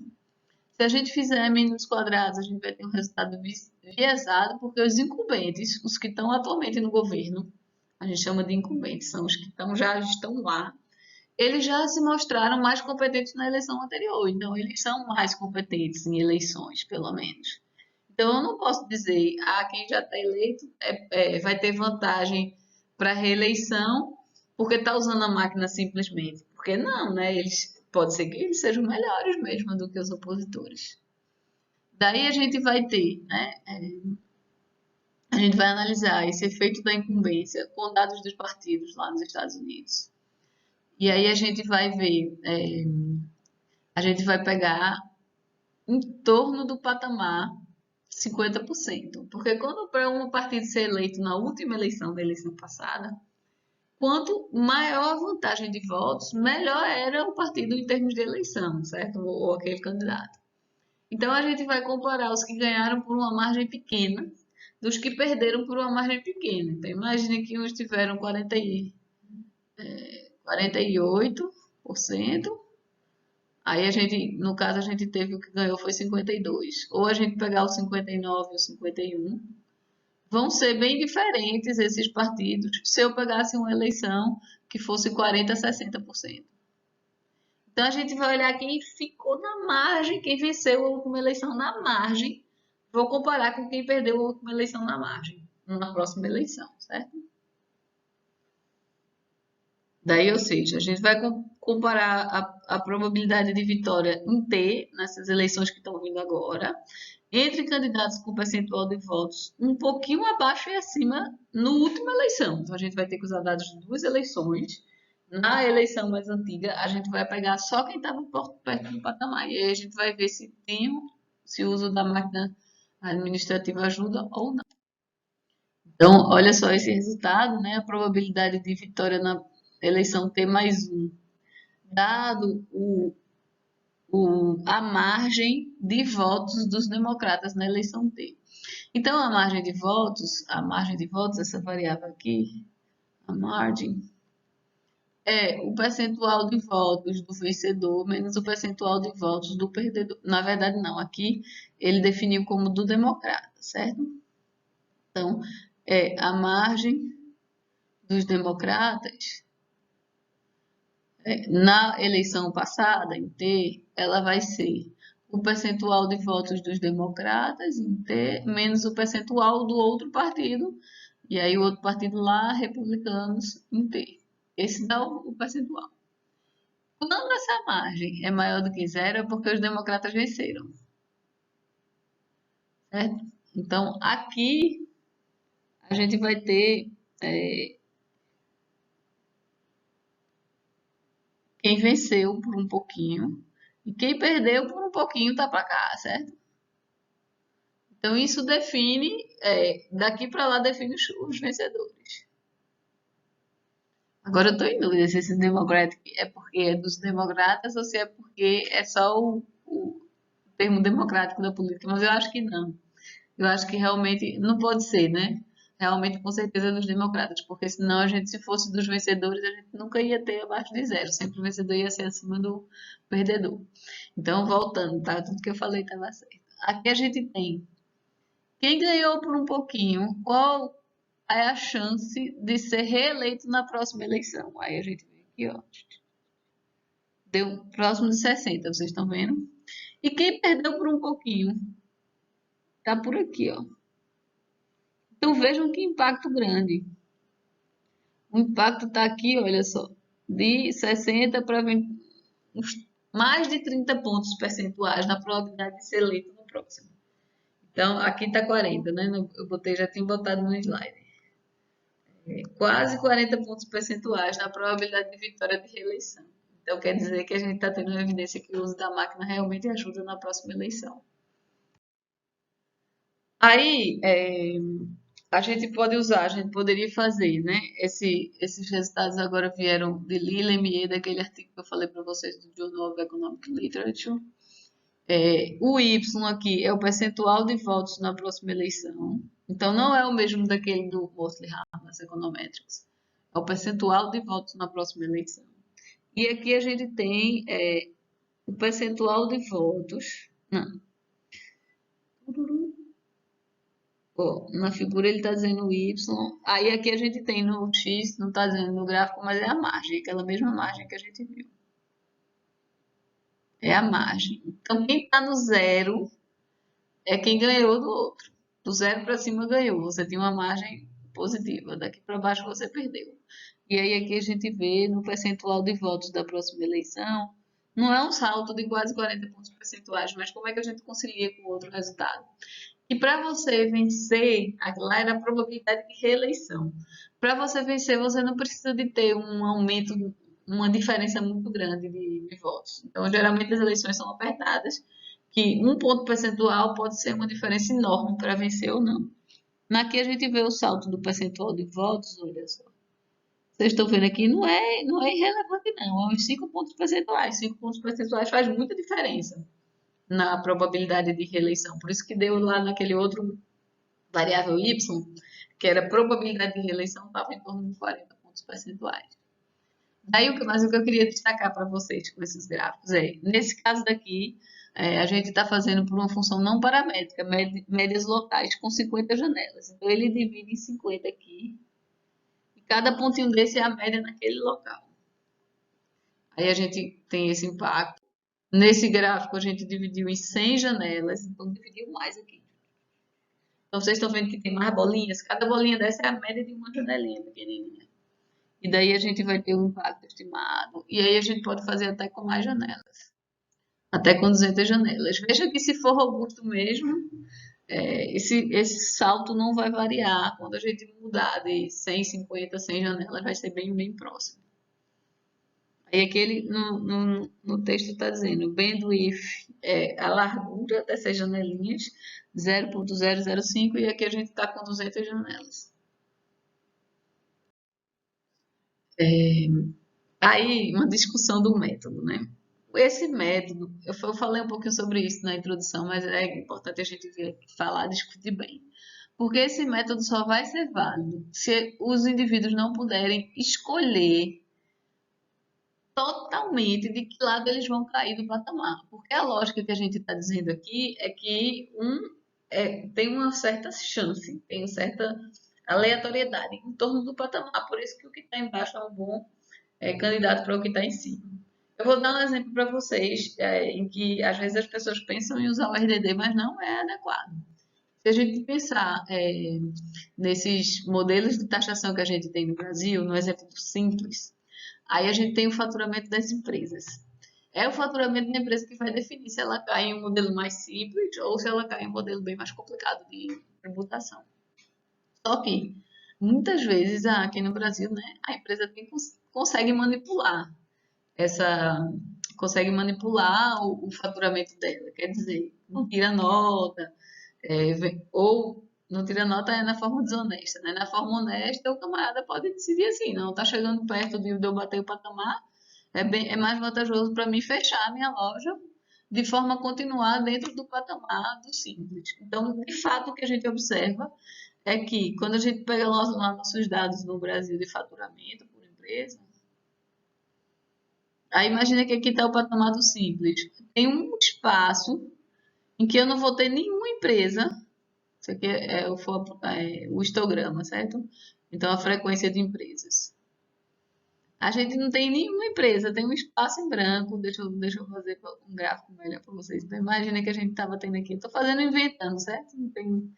Se a gente fizer mínimos quadrados, a gente vai ter um resultado viesado, porque os incumbentes, os que estão atualmente no governo, a gente chama de incumbentes, são os que já estão lá, eles já se mostraram mais competentes na eleição anterior, então eles são mais competentes em eleições, pelo menos. Então, eu não posso dizer, quem já está eleito vai ter vantagem para reeleição porque está usando a máquina simplesmente. Porque não, né? Pode ser que eles sejam melhores mesmo do que os opositores. Daí a gente vai ter, né? A gente vai analisar esse efeito da incumbência com dados dos partidos lá nos Estados Unidos. E aí a gente vai ver, a gente vai pegar em torno do patamar 50%. Porque quando para um partido ser eleito na última eleição, da eleição passada, quanto maior a vantagem de votos, melhor era o partido em termos de eleição, certo? Ou aquele candidato. Então a gente vai comparar os que ganharam por uma margem pequena dos que perderam por uma margem pequena. Então imagine que uns tiveram 48%. Aí no caso, a gente teve o que ganhou foi 52. Ou a gente pegar o 59 ou o 51, vão ser bem diferentes esses partidos se eu pegasse uma eleição que fosse 40 a 60%. Então a gente vai olhar quem ficou na margem, quem venceu a última eleição na margem, vou comparar com quem perdeu a última eleição na margem, na próxima eleição, certo? Daí, ou seja, a gente vai comparar a probabilidade de vitória em T, nessas eleições que estão vindo agora, entre candidatos com percentual de votos um pouquinho abaixo e acima na última eleição. Então, a gente vai ter que usar dados de duas eleições. Na eleição mais antiga, a gente vai pegar só quem estava perto do patamar. E aí a gente vai ver se o uso da máquina administrativa ajuda ou não. Então, olha só esse resultado, né? A probabilidade de vitória na eleição T mais 1, dado a margem de votos dos democratas na eleição T. Então, a margem de votos, essa variável aqui, a margem, é o percentual de votos do vencedor menos o percentual de votos do perdedor. Na verdade, não, aqui ele definiu como do democrata, certo? Então, a margem dos democratas na eleição passada, em T, ela vai ser o percentual de votos dos democratas, em T, menos o percentual do outro partido, e aí o outro partido lá, republicanos, em T. Esse dá o percentual. Quando essa margem é maior do que zero, é porque os democratas venceram. certo? Então, aqui a gente vai ter quem venceu por um pouquinho e quem perdeu por um pouquinho tá para cá, certo? Então, isso define, daqui para lá define os vencedores. Agora eu estou em dúvida se esse Democratic é porque é dos democratas ou se é porque é só o termo democrático da política, mas eu acho que não. Eu acho que realmente não pode ser, né? Realmente, com certeza, é dos democratas, porque senão a gente, se fosse dos vencedores, a gente nunca ia ter abaixo de zero. Sempre o vencedor ia ser acima do perdedor. Então, voltando, tá? Tudo que eu falei estava certo. Aqui a gente tem quem ganhou por um pouquinho, qual é a chance de ser reeleito na próxima eleição? Aí a gente vê aqui, ó. Deu próximo de 60, vocês estão vendo? E quem perdeu por um pouquinho? Tá por aqui, ó. Então vejam que impacto grande. O impacto está aqui, olha só, de 60 para mais de 30 pontos percentuais na probabilidade de ser eleito no próximo. Então, aqui está 40, né? Eu botei, já tinha botado no slide. Quase 40 pontos percentuais na probabilidade de vitória de reeleição. Então, quer dizer que a gente está tendo evidência que o uso da máquina realmente ajuda na próxima eleição. Aí, a gente pode usar, a gente poderia fazer, né? Esses resultados agora vieram de Lilley, daquele artigo que eu falei para vocês do Journal of Economic Literature. O Y aqui é o percentual de votos na próxima eleição. Então, não é o mesmo daquele do Mosley Harmas Econometrics. É o percentual de votos na próxima eleição. E aqui a gente tem o percentual de votos. Não. Ó, na figura ele está dizendo Y. Aí aqui a gente tem no X, não está dizendo no gráfico, mas é a margem, aquela mesma margem que a gente viu. É a margem. Então, quem está no zero é quem ganhou do outro. Do zero para cima ganhou. Você tinha uma margem positiva. Daqui para baixo você perdeu. E aí aqui a gente vê no percentual de votos da próxima eleição. Não é um salto de quase 40 pontos percentuais, mas como é que a gente concilia com o outro resultado? E para você vencer, lá era a probabilidade de reeleição. Para você vencer, você não precisa de ter um aumento, uma diferença muito grande de votos. Então, geralmente as eleições são apertadas, que um ponto percentual pode ser uma diferença enorme para vencer ou não. Aqui a gente vê o salto do percentual de votos, olha só. Vocês estão vendo aqui, não é irrelevante não, é uns 5 pontos percentuais. 5 pontos percentuais faz muita diferença na probabilidade de reeleição. Por isso que deu lá naquele outro variável y, que era a probabilidade de reeleição, estava em torno de 40 pontos percentuais. Daí, mas o que eu queria destacar para vocês com esses gráficos nesse caso daqui, a gente está fazendo por uma função não paramétrica, médias locais com 50 janelas. Então, ele divide em 50 aqui, e cada pontinho desse é a média naquele local. Aí a gente tem esse impacto. Nesse gráfico, a gente dividiu em 100 janelas, então dividiu mais aqui. Então, vocês estão vendo que tem mais bolinhas? Cada bolinha dessa é a média de uma janelinha pequenininha. E daí a gente vai ter o impacto estimado. E aí a gente pode fazer até com mais janelas. Até com 200 janelas. Veja que se for robusto mesmo, esse salto não vai variar. Quando a gente mudar de 150 a 100 janelas, vai ser bem, bem próximo. Aí aqui no texto está dizendo, bandwidth é a largura dessas janelinhas, 0.005, e aqui a gente está com 200 janelas. Aí, uma discussão do método, né? Esse método, eu falei um pouquinho sobre isso na introdução, mas é importante a gente falar, discutir bem. Porque esse método só vai ser válido se os indivíduos não puderem escolher totalmente de que lado eles vão cair do patamar. Porque a lógica que a gente está dizendo aqui é que tem uma certa chance, tem uma certa aleatoriedade em torno do patamar. Por isso que o que está embaixo é um bom candidato para o que está em cima. Eu vou dar um exemplo para vocês em que às vezes as pessoas pensam em usar o RDD, mas não é adequado. Se a gente pensar nesses modelos de taxação que a gente tem no Brasil, no exemplo simples, aí a gente tem o faturamento das empresas. É o faturamento da empresa que vai definir se ela cai em um modelo mais simples ou se ela cai em um modelo bem mais complicado de tributação. Só que, muitas vezes, aqui no Brasil, né, a empresa consegue manipular essa, consegue manipular o faturamento dela. Quer dizer, não tira nota, ou não tira nota é na forma desonesta, né? Na forma honesta, o camarada pode decidir assim, não, tá chegando perto de eu bater o patamar, é mais vantajoso para mim fechar a minha loja de forma a continuar dentro do patamar do simples. Então, de fato, o que a gente observa é que quando a gente pega lá nossos dados no Brasil de faturamento por empresa, aí imagina que aqui está o patamar do simples. Tem um espaço em que eu não vou ter nenhuma empresa. Isso aqui o histograma, certo? Então, a frequência de empresas. A gente não tem nenhuma empresa, tem um espaço em branco. Deixa eu fazer um gráfico melhor para vocês. Então, imagina que a gente estava tendo aqui. Estou fazendo inventando, certo? Não tem,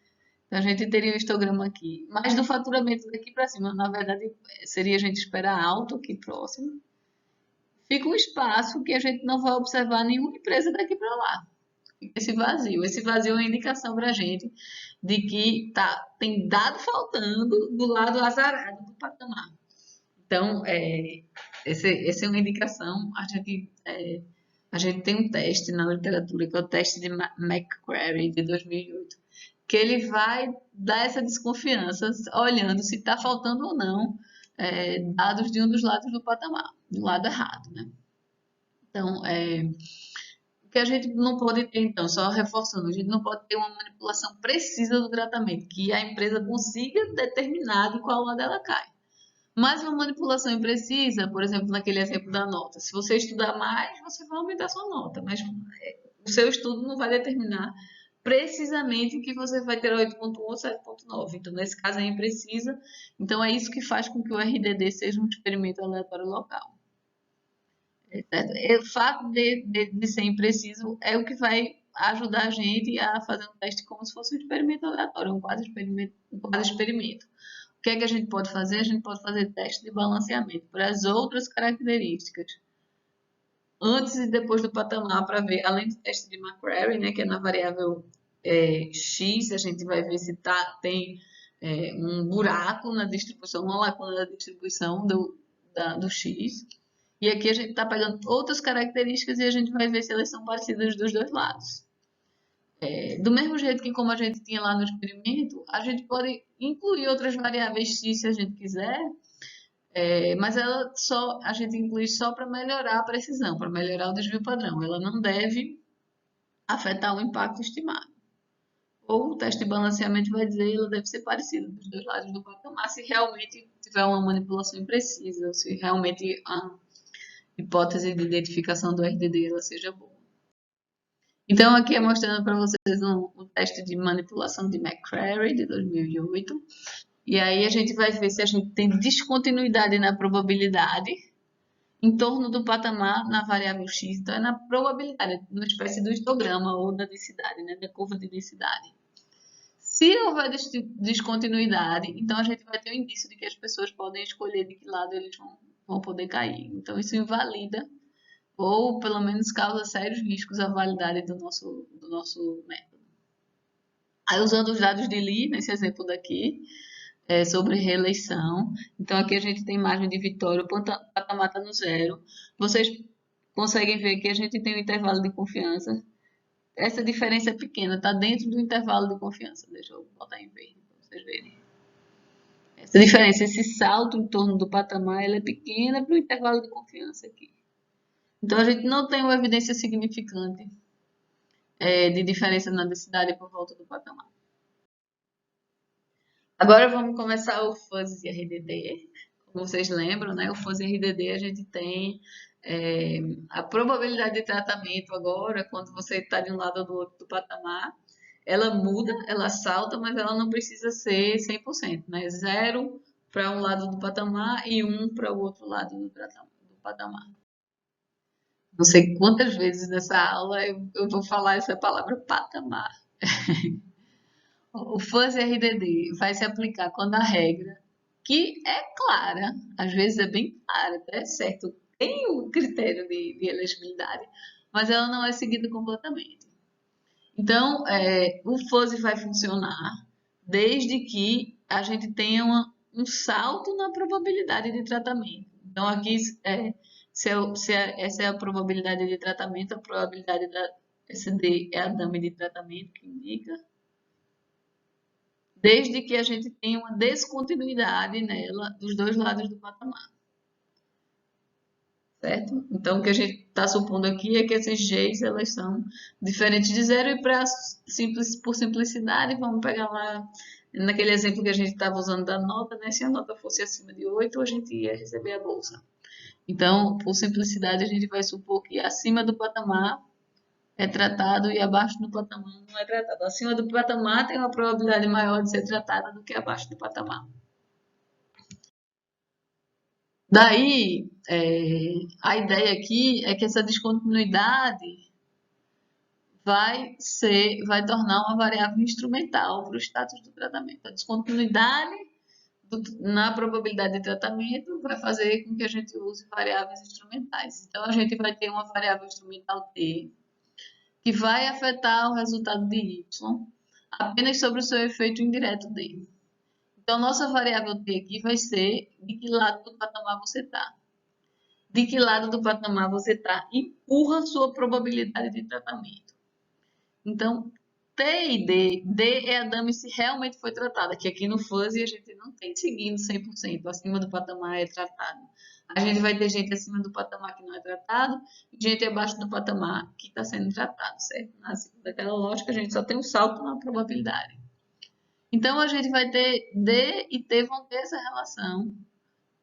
então, a gente teria um histograma aqui. Mas do faturamento daqui para cima, na verdade, seria a gente esperar alto aqui próximo. Fica um espaço que a gente não vai observar nenhuma empresa daqui para lá. Esse vazio. Esse vazio é uma indicação para a gente de que tem dado faltando do lado azarado do patamar. Então, essa é uma indicação. A gente tem um teste na literatura, que é o teste de McCrary, de 2008, que ele vai dar essa desconfiança, olhando se está faltando ou não dados de um dos lados do patamar, do lado errado, né? Então, o que a gente não pode ter, então, só reforçando, a gente não pode ter uma manipulação precisa do tratamento, que a empresa consiga determinar de qual lado ela cai. Mas uma manipulação imprecisa, por exemplo, naquele exemplo da nota, se você estudar mais, você vai aumentar sua nota, mas o seu estudo não vai determinar precisamente que você vai ter 8.1 ou 7.9. Então, nesse caso é imprecisa. Então, é isso que faz com que o RDD seja um experimento aleatório local. O fato de ser impreciso é o que vai ajudar a gente a fazer um teste como se fosse um experimento aleatório, um quase experimento, O que é que a gente pode fazer? A gente pode fazer teste de balanceamento para as outras características, antes e depois do patamar, para ver, além do teste de McCrary, né, que é na variável X, a gente vai ver se tem um buraco na distribuição, uma lacuna na distribuição do X. E aqui a gente está pegando outras características e a gente vai ver se elas são parecidas dos dois lados. Do mesmo jeito que como a gente tinha lá no experimento, a gente pode incluir outras variáveis x se a gente quiser, mas a gente inclui só para melhorar a precisão, para melhorar o desvio padrão. Ela não deve afetar o impacto estimado. Ou o teste de balanceamento vai dizer que ela deve ser parecida dos dois lados do patamar, se realmente tiver uma manipulação imprecisa, ou se realmente a hipótese de identificação do RDD ela seja boa. Então, aqui é mostrando para vocês um teste de manipulação de McCrary, de 2008. E aí a gente vai ver se a gente tem descontinuidade na probabilidade em torno do patamar na variável x. Então, é na probabilidade, uma espécie do histograma ou da densidade, né, da curva de densidade. Se houver descontinuidade, então a gente vai ter o indício de que as pessoas podem escolher de que lado eles vão poder cair. Então, isso invalida ou pelo menos causa sérios riscos à validade do nosso método. Aí, usando os dados de Lee, nesse exemplo daqui, sobre reeleição, então aqui a gente tem margem de vitória, o patamar está no zero. Vocês conseguem ver que a gente tem um intervalo de confiança. Essa diferença é pequena, está dentro do intervalo de confiança. Deixa eu botar em verde para vocês verem. Essa diferença, esse salto em torno do patamar, ela é pequena para o intervalo de confiança aqui. Então, a gente não tem uma evidência significante de diferença na densidade por volta do patamar. Agora vamos começar o Fuzzy RDD. Como vocês lembram, né? O Fuzzy RDD a gente tem a probabilidade de tratamento agora, quando você está de um lado ou do outro do patamar, ela muda, ela salta, mas ela não precisa ser 100%, né? 0 para um lado do patamar e 1 para o outro lado do patamar. Não sei quantas vezes nessa aula eu vou falar essa palavra patamar. O Fuzzy RDD vai se aplicar quando a regra, que é clara, às vezes é bem clara, até é certo tem o critério de elegibilidade, mas ela não é seguida completamente. Então, o FUSE vai funcionar desde que a gente tenha um salto na probabilidade de tratamento. Então, aqui, essa é a probabilidade de tratamento, a probabilidade da SD é a dummy de tratamento que indica, desde que a gente tenha uma descontinuidade nela dos dois lados do patamar. Certo? Então, o que a gente está supondo aqui é que essas Gs elas são diferentes de zero e por simplicidade, vamos pegar lá naquele exemplo que a gente estava usando da nota, né? Se a nota fosse acima de 8, a gente ia receber a bolsa. Então, por simplicidade, a gente vai supor que acima do patamar é tratado e abaixo do patamar não é tratado. Acima do patamar tem uma probabilidade maior de ser tratada do que abaixo do patamar. Daí, a ideia aqui é que essa descontinuidade vai tornar uma variável instrumental para o status do tratamento. A descontinuidade na probabilidade de tratamento vai fazer com que a gente use variáveis instrumentais. Então, a gente vai ter uma variável instrumental T, que vai afetar o resultado de Y apenas sobre o seu efeito indireto D. Então, nossa variável T aqui vai ser de que lado do patamar você está. De que lado do patamar você está, empurra a sua probabilidade de tratamento. Então, T e D, D é a dummy se realmente foi tratada, que aqui no FUSE a gente não tem seguindo 100%, acima do patamar é tratado. A gente vai ter gente acima do patamar que não é tratado e gente abaixo do patamar que está sendo tratado, certo? Daquela lógica, a gente só tem um salto na probabilidade. Então, a gente vai ter D e T vão ter essa relação,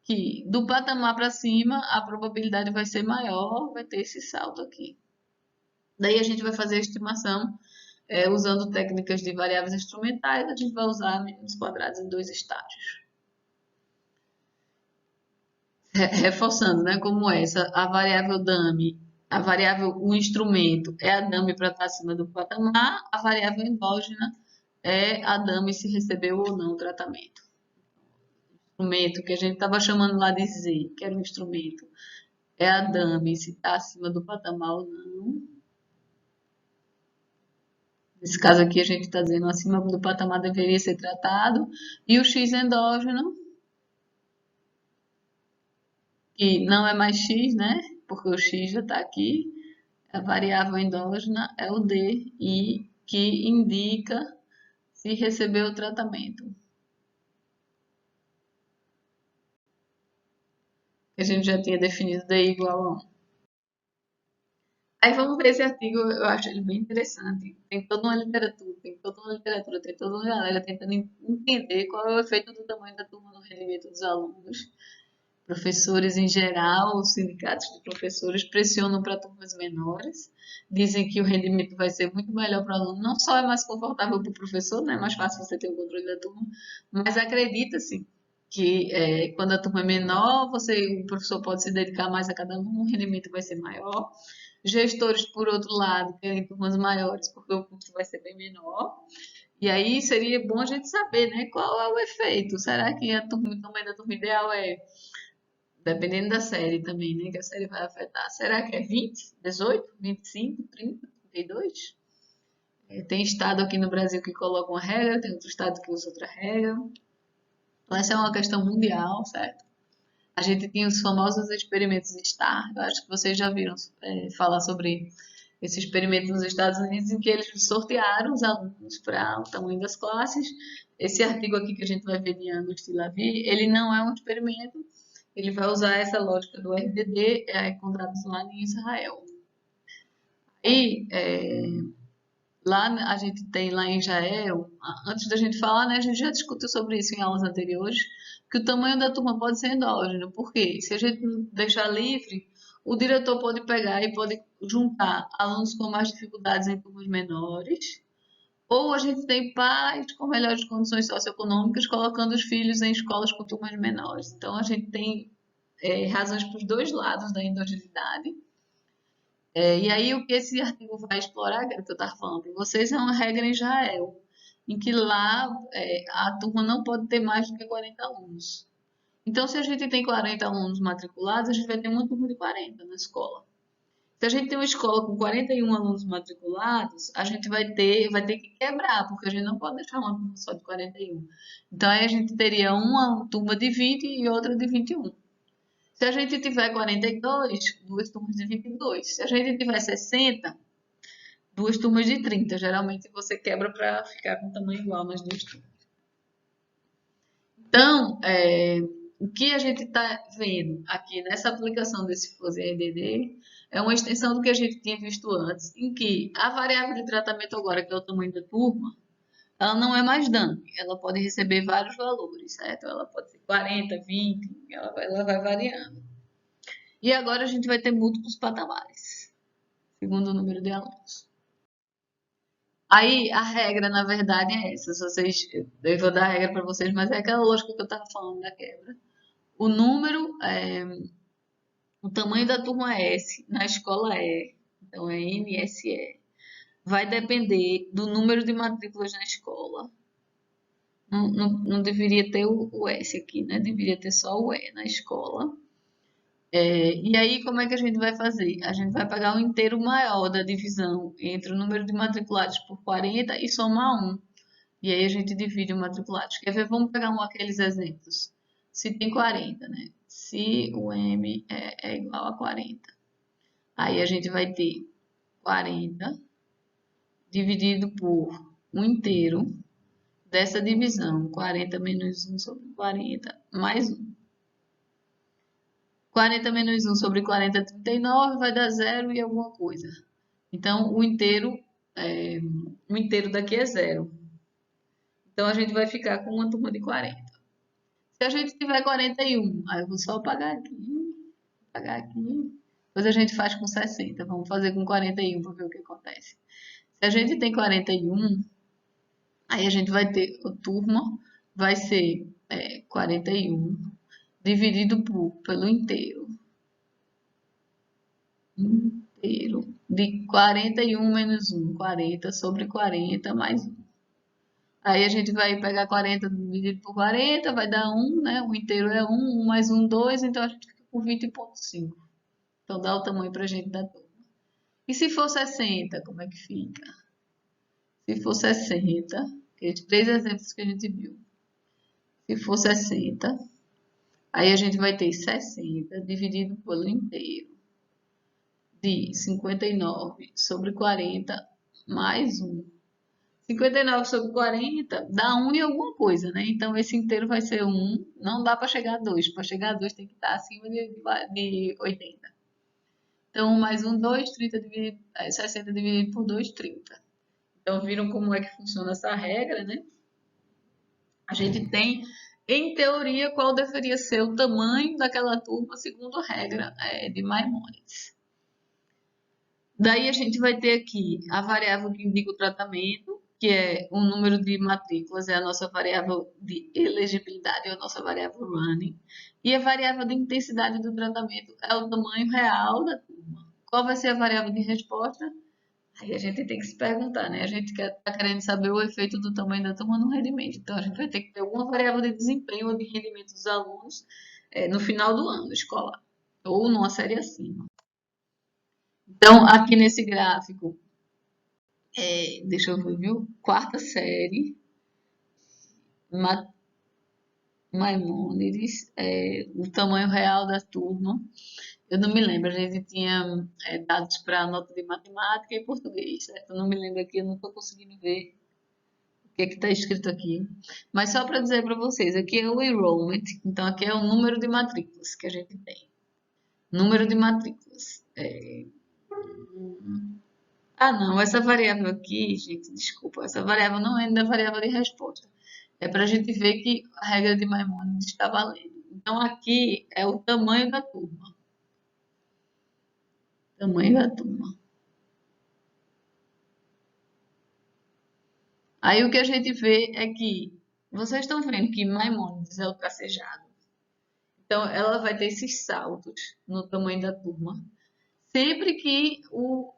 que do patamar para cima a probabilidade vai ser maior, vai ter esse salto aqui. Daí a gente vai fazer a estimação usando técnicas de variáveis instrumentais, a gente vai usar medidas quadradas em dois estágios. Reforçando, né, como essa, a variável dummy, o instrumento é a dummy para estar acima do patamar, a variável endógena é a dummy se recebeu ou não o tratamento. O instrumento que a gente estava chamando lá de Z, que era um instrumento, é a dummy se está acima do patamar ou não. Nesse caso aqui, a gente está dizendo acima do patamar deveria ser tratado. E o X endógeno, que não é mais X, né? Porque o X já está aqui. A variável endógena é o D, e que indica se recebeu o tratamento. A gente já tinha definido D igual a 1. Aí vamos ver esse artigo, eu acho ele bem interessante. Tem toda uma literatura, tem toda uma galera tentando entender qual é o efeito do tamanho da turma no rendimento dos alunos. Professores em geral, os sindicatos de professores pressionam para turmas menores, dizem que o rendimento vai ser muito melhor para o aluno, não só é mais confortável para o professor, né? É mais fácil você ter o controle da turma, mas acredita-se que quando a turma é menor, o professor pode se dedicar mais a cada aluno, o rendimento vai ser maior. Gestores, por outro lado, querem turmas maiores porque o custo vai ser bem menor. E aí seria bom a gente saber, né, qual é o efeito. Será que o tamanho da turma ideal dependendo da série também, né, que a série vai afetar. Será que é 20, 18, 25, 30, 32? Tem estado aqui no Brasil que coloca uma regra, tem outro estado que usa outra regra. Então, essa é uma questão mundial, certo? A gente tinha os famosos experimentos STAR, eu acho que vocês já viram falar sobre esse experimento nos Estados Unidos, em que eles sortearam os alunos para o tamanho das classes. Esse artigo aqui que a gente vai ver de Angus Lavie, ele não é um experimento, ele vai usar essa lógica do RDD com dados lá em Israel. E lá a gente tem lá em Israel, antes da gente falar, né, a gente já discutiu sobre isso em aulas anteriores, que o tamanho da turma pode ser endógeno. Por quê? Se a gente deixar livre, o diretor pode pegar e pode juntar alunos com mais dificuldades em turmas menores, ou a gente tem pais com melhores condições socioeconômicas colocando os filhos em escolas com turmas menores. Então, a gente tem razões para os dois lados da endogeneidade. E aí, o que esse artigo vai explorar, que é o que eu estava falando para vocês, é uma regra em Israel, em que lá a turma não pode ter mais do que 40 alunos. Então, se a gente tem 40 alunos matriculados, a gente vai ter uma turma de 40 na escola. Se a gente tem uma escola com 41 alunos matriculados, a gente vai ter que quebrar, porque a gente não pode deixar uma turma só de 41. Então, aí a gente teria uma turma de 20 e outra de 21. Se a gente tiver 42, duas turmas de 22. Se a gente tiver 60, duas turmas de 30. Geralmente você quebra para ficar com tamanho igual nas duas turmas. Então, o que a gente está vendo aqui nessa aplicação desse FOSE RDD é uma extensão do que a gente tinha visto antes, em que a variável de tratamento agora, que é o tamanho da turma, ela não é mais dummy, ela pode receber vários valores, certo? Ela pode ser 40, 20, ela vai variando. E agora a gente vai ter múltiplos patamares, segundo o número de alunos. Aí a regra, na verdade, é essa. Se vocês, eu vou dar a regra para vocês, mas é aquela lógica que eu estava falando da quebra. O número, o tamanho da turma S na escola E, então é NSE, vai depender do número de matrículas na escola. Não deveria ter o S aqui, né? Deveria ter só o E na escola. E aí, como é que a gente vai fazer? A gente vai pegar o inteiro maior da divisão entre o número de matriculados por 40 e somar 1. E aí a gente divide o matriculados. Quer ver? Vamos pegar aqueles exemplos. Se tem 40, né? Se o M é igual a 40. Aí a gente vai ter 40 dividido por 1 inteiro dessa divisão. 40 menos 1 sobre 40 mais 1. 40 menos 1 sobre 40 é 39, vai dar 0 e alguma coisa. Então, o inteiro daqui é 0. Então, a gente vai ficar com uma turma de 40. Se a gente tiver 41, aí eu vou só apagar aqui. Depois a gente faz com 60. Vamos fazer com 41 para ver o que acontece. Se a gente tem 41, aí a gente vai ter, a turma vai ser 41 dividido pelo inteiro. Inteiro de 41 menos 1, 40 sobre 40 mais 1. Aí a gente vai pegar 40 dividido por 40, vai dar 1, né? O inteiro é 1, 1 mais 1, 2, então a gente fica com 20,5. Então dá o tamanho pra gente da turma. E se for 60, como é que fica? Se for 60, aqueles 3 exemplos que a gente viu. Se for 60, aí a gente vai ter 60 dividido pelo inteiro de 59 sobre 40 mais 1. 59 sobre 40 dá 1 e alguma coisa, né? Então, esse inteiro vai ser 1. Não dá para chegar a 2. Para chegar a 2 tem que estar acima de 80. Então, 1 mais 1, 2. 60 dividido por 2, 30. Então, viram como é que funciona essa regra, né? A gente tem, em teoria, qual deveria ser o tamanho daquela turma segundo a regra de Maimonides. Daí a gente vai ter aqui a variável que indica o tratamento, que é o número de matrículas, é a nossa variável de elegibilidade, é a nossa variável running. E a variável de intensidade do tratamento é o tamanho real da turma. Qual vai ser a variável de resposta? Aí a gente tem que se perguntar, né? A gente está querendo saber o efeito do tamanho da turma no rendimento. Então, a gente vai ter que ter alguma variável de desempenho ou de rendimento dos alunos no final do ano escolar, ou numa série acima. Então, aqui nesse gráfico, deixa eu ver, viu? Quarta série, Maimônides, o tamanho real da turma. Eu não me lembro, a gente tinha dados para nota de matemática e português, certo? Eu não me lembro aqui, eu não estou conseguindo ver o que está escrito aqui. Mas só para dizer para vocês, aqui é o enrollment, então aqui é o número de matrículas que a gente tem. Número de matrículas. Ah, não, essa variável aqui, gente, desculpa, essa variável não é da variável de resposta. É para a gente ver que a regra de Maimonides está valendo. Então, aqui é o tamanho da turma. Tamanho da turma. Aí, o que a gente vê é que, vocês estão vendo que Maimonides é o tracejado. Então, ela vai ter esses saltos no tamanho da turma. Sempre que o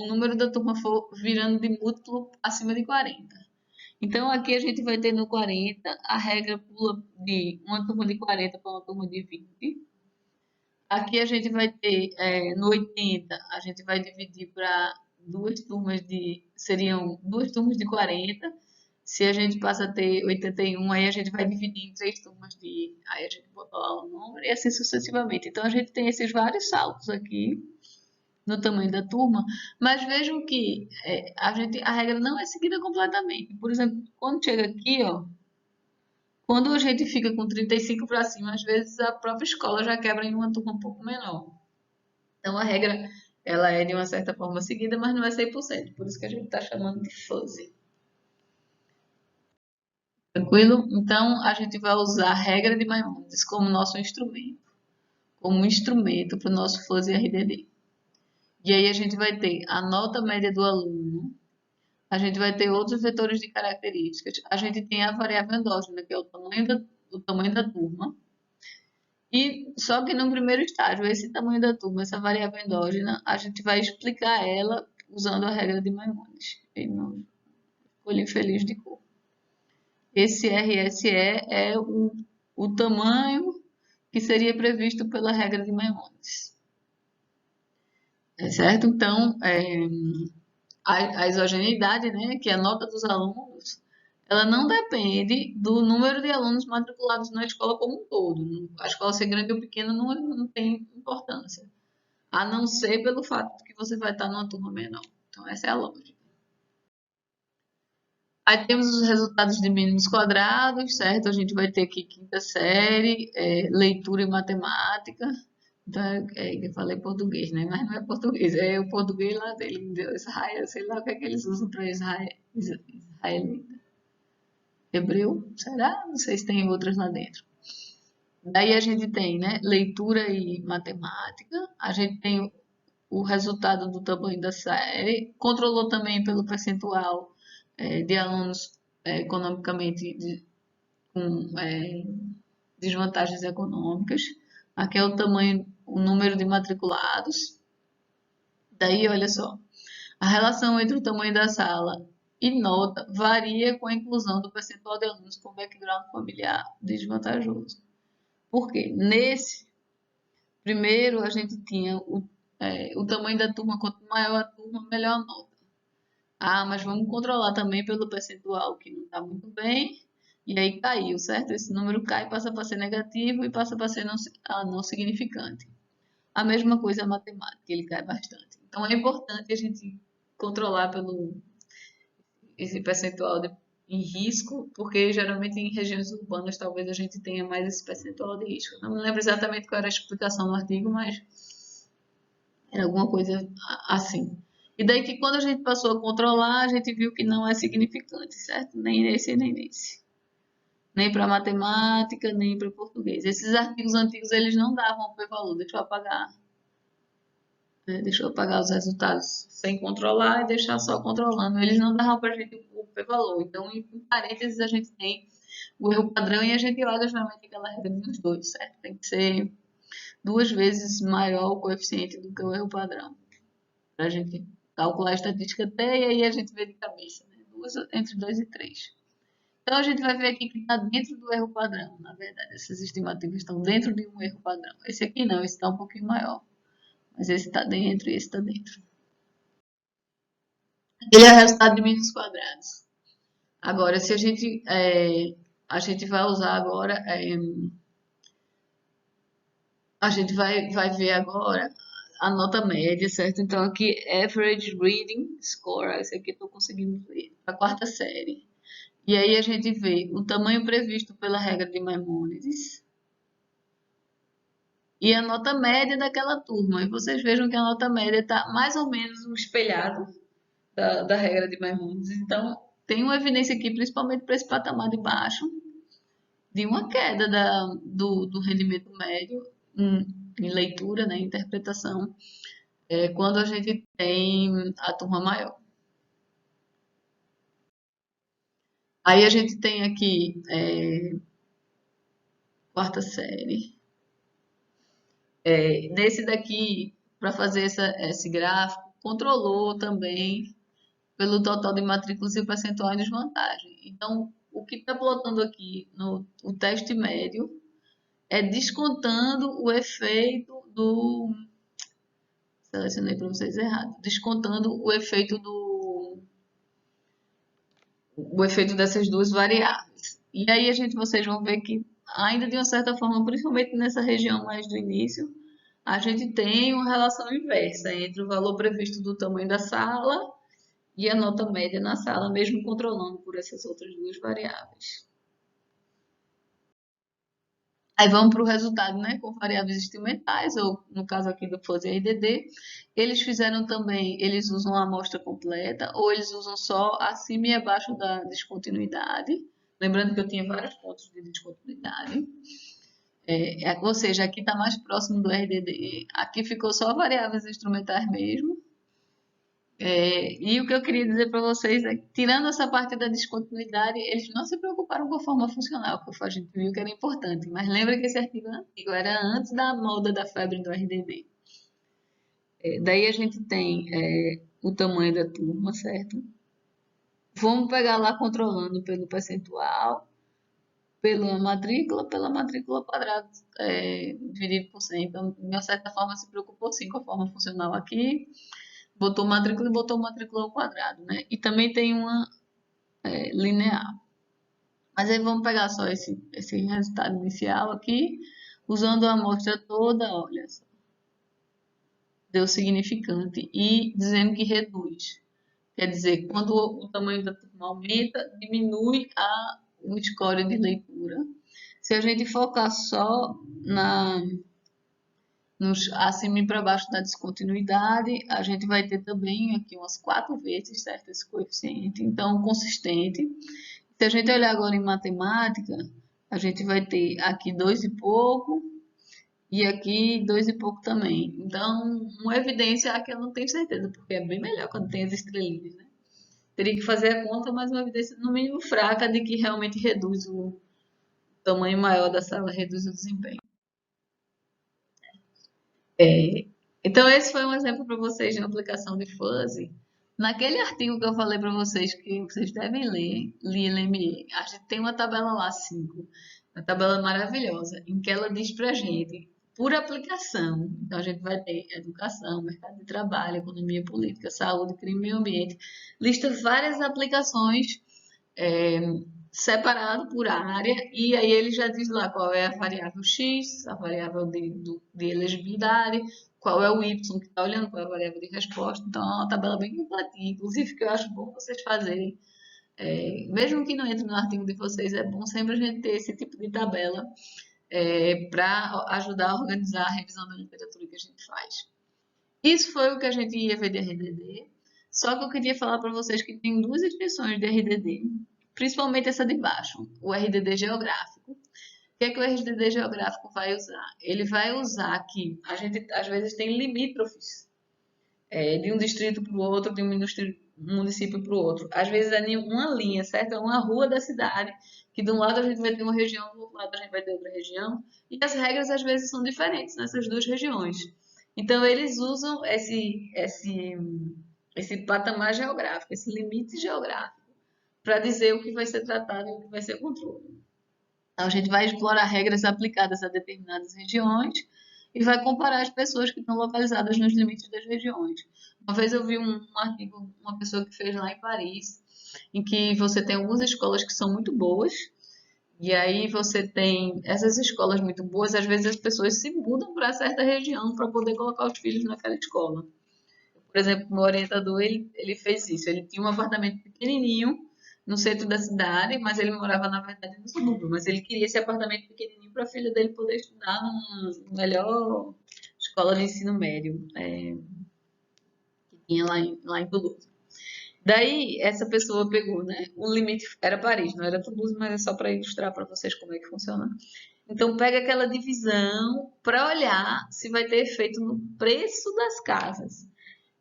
número da turma for virando de múltiplo acima de 40. Então, aqui a gente vai ter no 40, a regra pula de uma turma de 40 para uma turma de 20. Aqui a gente vai ter, no 80, a gente vai dividir para seriam duas turmas de 40. Se a gente passa a ter 81, aí a gente vai dividir em três turmas aí a gente bota lá o número e assim sucessivamente. Então, a gente tem esses vários saltos aqui no tamanho da turma, mas vejam que a regra não é seguida completamente. Por exemplo, quando chega aqui, ó, quando a gente fica com 35 para cima, às vezes a própria escola já quebra em uma turma um pouco menor. Então a regra, ela é de uma certa forma seguida, mas não é 100%. Por isso que a gente está chamando de fuzzy. Tranquilo? Então a gente vai usar a regra de Maimonides como nosso instrumento, como instrumento para o nosso fuzzy RDD. E aí a gente vai ter a nota média do aluno, a gente vai ter outros vetores de características, a gente tem a variável endógena, que é o tamanho da turma. E só que no primeiro estágio, esse tamanho da turma, essa variável endógena, a gente vai explicar ela usando a regra de Maimonides. Escolha infeliz de cor. Esse RSE é o tamanho que seria previsto pela regra de Maimonides. Certo? Então, a exogeneidade, né, que é a nota dos alunos, ela não depende do número de alunos matriculados na escola como um todo. A escola ser grande ou pequena não tem importância, a não ser pelo fato de que você vai estar numa turma menor. Então, essa é a lógica. Aí temos os resultados de mínimos quadrados, certo? A gente vai ter aqui quinta série, leitura e matemática. Então, eu falei português, né? Mas não é português, é o português lá dele, de Israel, sei lá o que é que eles usam para israelita. Hebreu? Será? Não sei se tem outras lá dentro. Daí a gente tem, né, leitura e matemática, a gente tem o resultado do tamanho da série, controlou também pelo percentual de alunos economicamente com desvantagens econômicas. Aqui é o tamanho, o número de matriculados. Daí, olha só, a relação entre o tamanho da sala e nota varia com a inclusão do percentual de alunos com background familiar desvantajoso. Por quê? Nesse primeiro, a gente tinha o tamanho da turma, quanto maior a turma, melhor a nota. Ah, mas vamos controlar também pelo percentual que não está muito bem, e aí caiu, certo? Esse número cai, passa para ser negativo e passa para ser não significante. A mesma coisa a matemática, ele cai bastante. Então é importante a gente controlar pelo esse percentual em risco, porque geralmente em regiões urbanas talvez a gente tenha mais esse percentual de risco. Não me lembro exatamente qual era a explicação no artigo, mas era alguma coisa assim. E daí que quando a gente passou a controlar, a gente viu que não é significante, certo? Nem nesse, nem nesse. Nem para matemática, nem para português. Esses artigos antigos, eles não davam o p-valor. Deixa eu apagar. Deixa eu apagar os resultados sem controlar e deixar só controlando. Eles não davam para a gente o p-valor. Então, em parênteses, a gente tem o erro padrão e a gente olha geralmente aquela regra dos dois, certo? Tem que ser 2 vezes maior o coeficiente do que o erro padrão. Para a gente calcular a estatística até e aí a gente vê de cabeça, né? Entre 2 e 3. Então, a gente vai ver aqui que está dentro do erro padrão. Na verdade, essas estimativas estão dentro de um erro padrão. Esse aqui não, esse está um pouquinho maior. Mas esse está dentro e esse está dentro. Ele é o resultado de mínimos quadrados. Agora, se a gente vai usar agora, a gente vai ver agora a nota média, certo? Então, aqui, Average Reading Score, esse aqui eu estou conseguindo ver, a quarta série. E aí a gente vê o tamanho previsto pela regra de Maimonides e a nota média daquela turma. E vocês vejam que a nota média está mais ou menos um espelhado da regra de Maimonides. Então, tem uma evidência aqui, principalmente para esse patamar de baixo, de uma queda do rendimento médio em leitura, né, interpretação, quando a gente tem a turma maior. Aí a gente tem aqui quarta série. Nesse daqui, para fazer esse gráfico, controlou também pelo total de matrículas e o percentual em desvantagem. Então, o que está plotando aqui no o teste médio é descontando o efeito do. Selecionei para vocês errado. Descontando o efeito dessas duas variáveis. E aí vocês vão ver que ainda de uma certa forma, principalmente nessa região mais do início, a gente tem uma relação inversa entre o valor previsto do tamanho da sala e a nota média na sala, mesmo controlando por essas outras duas variáveis. Aí vamos para o resultado, né, com variáveis instrumentais, ou no caso aqui do FUSE RDD. Eles fizeram também, eles usam a amostra completa, ou eles usam só acima e abaixo da descontinuidade. Lembrando que eu tinha vários pontos de descontinuidade. Ou seja, aqui está mais próximo do RDD. Aqui ficou só variáveis instrumentais mesmo. E o que eu queria dizer para vocês é que, tirando essa parte da descontinuidade, eles não se preocuparam com a forma funcional, que a gente viu que era importante. Mas lembra que esse artigo é antigo, era antes da moda da febre do RDD. Daí a gente tem o tamanho da turma, certo? Vamos pegar lá controlando pelo percentual, pela matrícula quadrada, dividido por 100. Então, de uma certa forma, se preocupou sim com a forma funcional aqui. Botou matrícula e botou matrícula ao quadrado, né? E também tem uma linear. Mas aí vamos pegar só esse resultado inicial aqui, usando a amostra toda, olha só. Deu significante e dizendo que reduz. Quer dizer, quando o tamanho da turma aumenta, diminui o score de leitura. Se a gente focar só acima e para baixo da descontinuidade, a gente vai ter também aqui umas 4 vezes, certo, esse coeficiente, então consistente. Se a gente olhar agora em matemática, a gente vai ter aqui 2 e pouco e aqui 2 e pouco também. Então, uma evidência aqui eu não tenho certeza, porque é bem melhor quando tem as estrelinhas, né? Teria que fazer a conta, mas uma evidência no mínimo fraca de que realmente reduz o tamanho maior da sala, reduz o desempenho. Então, esse foi um exemplo para vocês de uma aplicação de fuzzy. Naquele artigo que eu falei para vocês, que vocês devem ler, LME, a gente tem uma tabela lá, 5, uma tabela maravilhosa, em que ela diz para a gente, por aplicação, então a gente vai ter educação, mercado de trabalho, economia política, saúde, crime e meio ambiente, lista várias aplicações separado por área, e aí ele já diz lá qual é a variável X, a variável de elegibilidade, qual é o Y que está olhando, qual é a variável de resposta. Então, é uma tabela bem completinha, inclusive, que eu acho bom vocês fazerem. Mesmo que não entre no artigo de vocês, é bom sempre a gente ter esse tipo de tabela para ajudar a organizar a revisão da literatura que a gente faz. Isso foi o que a gente ia ver de RDD, só que eu queria falar para vocês que tem 2 extensões de RDD, principalmente essa de baixo, o RDD geográfico. O que é que o RDD geográfico vai usar? Ele vai usar que a gente às vezes tem limítrofes de um distrito para o outro, de um município para o outro. Às vezes é uma linha, certo? É uma rua da cidade, que de um lado a gente vai ter uma região, do outro lado a gente vai ter outra região, e as regras às vezes são diferentes nessas duas regiões. Então eles usam esse patamar geográfico, esse limite geográfico, para dizer o que vai ser tratado e o que vai ser controle. Então, a gente vai explorar regras aplicadas a determinadas regiões e vai comparar as pessoas que estão localizadas nos limites das regiões. Uma vez eu vi um artigo, uma pessoa que fez lá em Paris, em que você tem algumas escolas que são muito boas, e aí você tem essas escolas muito boas, às vezes as pessoas se mudam para certa região para poder colocar os filhos naquela escola. Por exemplo, meu orientador, ele fez isso. Ele tinha um apartamento pequenininho no centro da cidade, mas ele morava, na verdade, no subúrbio. Mas ele queria esse apartamento pequenininho para a filha dele poder estudar na melhor escola de ensino médio que tinha lá em Toulouse. Daí, essa pessoa pegou, né? O limite era Paris, não era Toulouse, mas é só para ilustrar para vocês como é que funciona. Então, pega aquela divisão para olhar se vai ter efeito no preço das casas.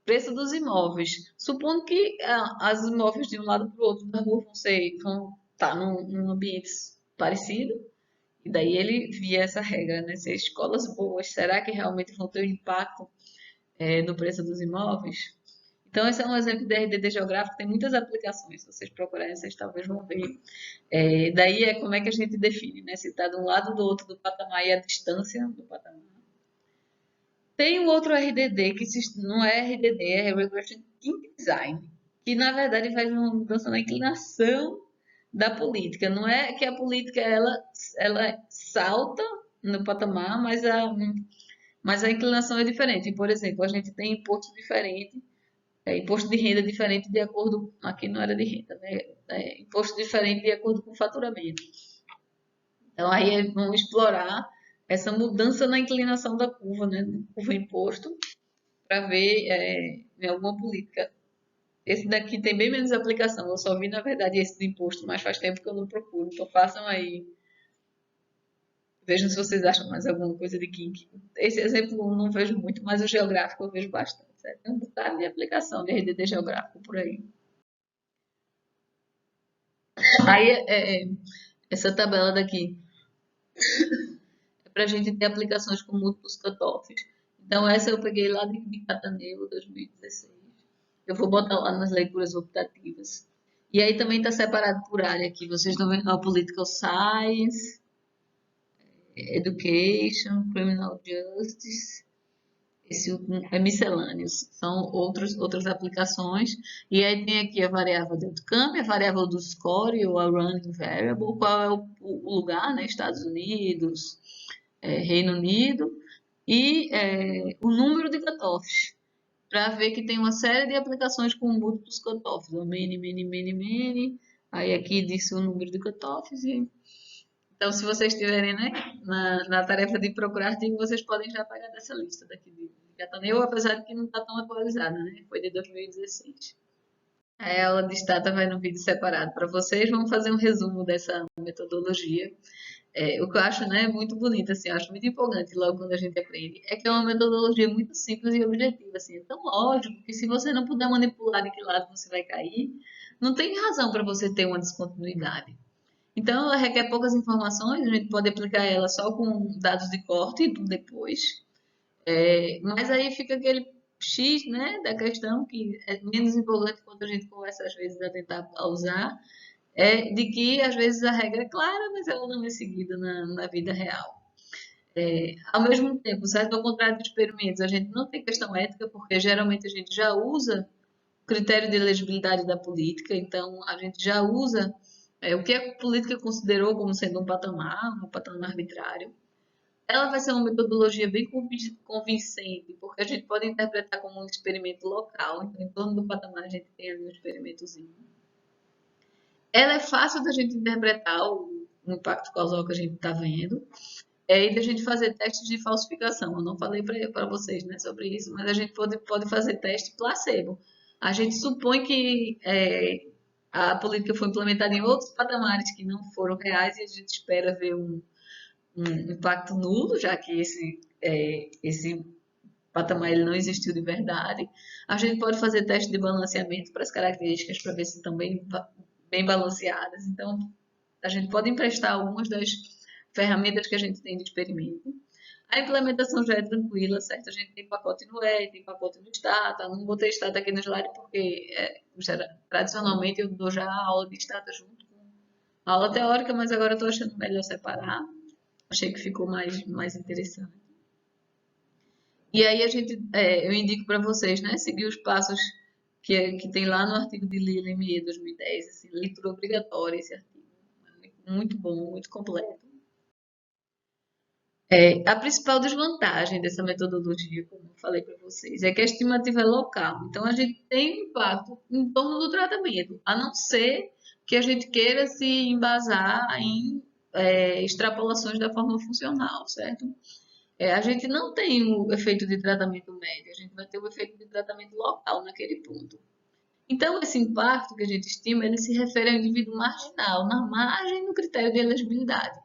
Preço dos imóveis. Supondo que as imóveis de um lado para o outro da rua vão estar num ambiente parecido, e daí ele via essa regra, né? Se escolas boas, será que realmente vão ter um impacto no preço dos imóveis? Então, esse é um exemplo de RDD geográfico, tem muitas aplicações. Se vocês procurarem, vocês talvez vão ver. Daí é como é que a gente define, né? Se está de um lado ou do outro do patamar e a distância do patamar. Tem um outro RDD que não é RDD, é Regression Kink Design, que na verdade faz uma mudança na inclinação da política. Não é que a política ela salta no patamar, mas a inclinação é diferente. Por exemplo, a gente tem imposto diferente, imposto de renda diferente de acordo. Aqui não era de renda, né? Imposto diferente de acordo com o faturamento. Então, aí vamos explorar essa mudança na inclinação da curva, né? Curva imposto, para ver em alguma política. Esse daqui tem bem menos aplicação. Eu só vi, na verdade, esse do imposto, mas faz tempo que eu não procuro. Então, façam aí. Vejam se vocês acham mais alguma coisa de Kink. Esse exemplo eu não vejo muito, mas o geográfico eu vejo bastante. Certo? Tem um bocado de aplicação de RDD geográfico por aí. Aí, essa tabela daqui é para a gente ter aplicações com múltiplos cutoffs. Então, essa eu peguei lá de Cataneu, 2016. Eu vou botar lá nas leituras optativas. E aí também está separado por área aqui. Vocês estão vendo a Political Science, Education, Criminal Justice. Esse último é miscelâneos, são outras aplicações. E aí tem aqui a variável de outcome, a variável do score, ou a running variable, qual é o lugar, né? Estados Unidos, Reino Unido, e o número de cutoffs, para ver que tem uma série de aplicações com múltiplos cutoffs, o many, many, many, many, aí aqui diz o número de cutoffs. Então, se vocês estiverem, né, na tarefa de procurar artigo, vocês podem já pegar dessa lista daqui de Cataneu, apesar de que não está tão atualizada, né? Foi de 2016. A aula de Stata vai no vídeo separado para vocês. Vamos fazer um resumo dessa metodologia. O que eu acho, né, muito bonito, assim, eu acho muito empolgante logo quando a gente aprende, é que é uma metodologia muito simples e objetiva, assim, é tão lógico que se você não puder manipular de que lado você vai cair, não tem razão para você ter uma descontinuidade. Então, ela requer poucas informações, a gente pode aplicar ela só com dados de corte e do depois. Mas aí fica aquele X, né, da questão, que é menos empolgante quando a gente começa, às vezes, a tentar usar, de que, às vezes, a regra é clara, mas ela não é seguida na vida real. Ao mesmo tempo, certo? Ao contrário dos experimentos, a gente não tem questão ética, porque geralmente a gente já usa o critério de elegibilidade da política, então a gente já usa o que a política considerou como sendo um patamar arbitrário. Ela vai ser uma metodologia bem convincente, porque a gente pode interpretar como um experimento local, então em torno do patamar a gente tem ali um experimentozinho. Ela é fácil da gente interpretar o impacto causal que a gente está vendo, e da gente fazer testes de falsificação. Eu não falei para vocês, né, sobre isso, mas a gente pode fazer teste placebo. A gente supõe que a política foi implementada em outros patamares que não foram reais e a gente espera ver um impacto nulo, já que esse patamar ele não existiu de verdade. A gente pode fazer teste de balanceamento para as características para ver se estão bem balanceadas. Então, a gente pode emprestar algumas das ferramentas que a gente tem de experimento. A implementação já é tranquila, certo? A gente tem pacote no E, tem pacote no Stata. Não botei Stata aqui no slide porque tradicionalmente eu dou já a aula de Stata junto com a aula teórica, mas agora eu estou achando melhor separar. Achei que ficou mais interessante. E aí eu indico para vocês, né, seguir os passos que tem lá no artigo de Lila ME 2010, assim, leitura obrigatória esse artigo. Muito bom, muito completo. A principal desvantagem dessa metodologia, como eu falei para vocês, é que a estimativa é local. Então, a gente tem um impacto em torno do tratamento, a não ser que a gente queira se embasar em extrapolações da forma funcional, certo? A gente não tem o efeito de tratamento médio, a gente vai ter o efeito de tratamento local naquele ponto. Então, esse impacto que a gente estima, ele se refere ao indivíduo marginal, na margem do critério de elegibilidade.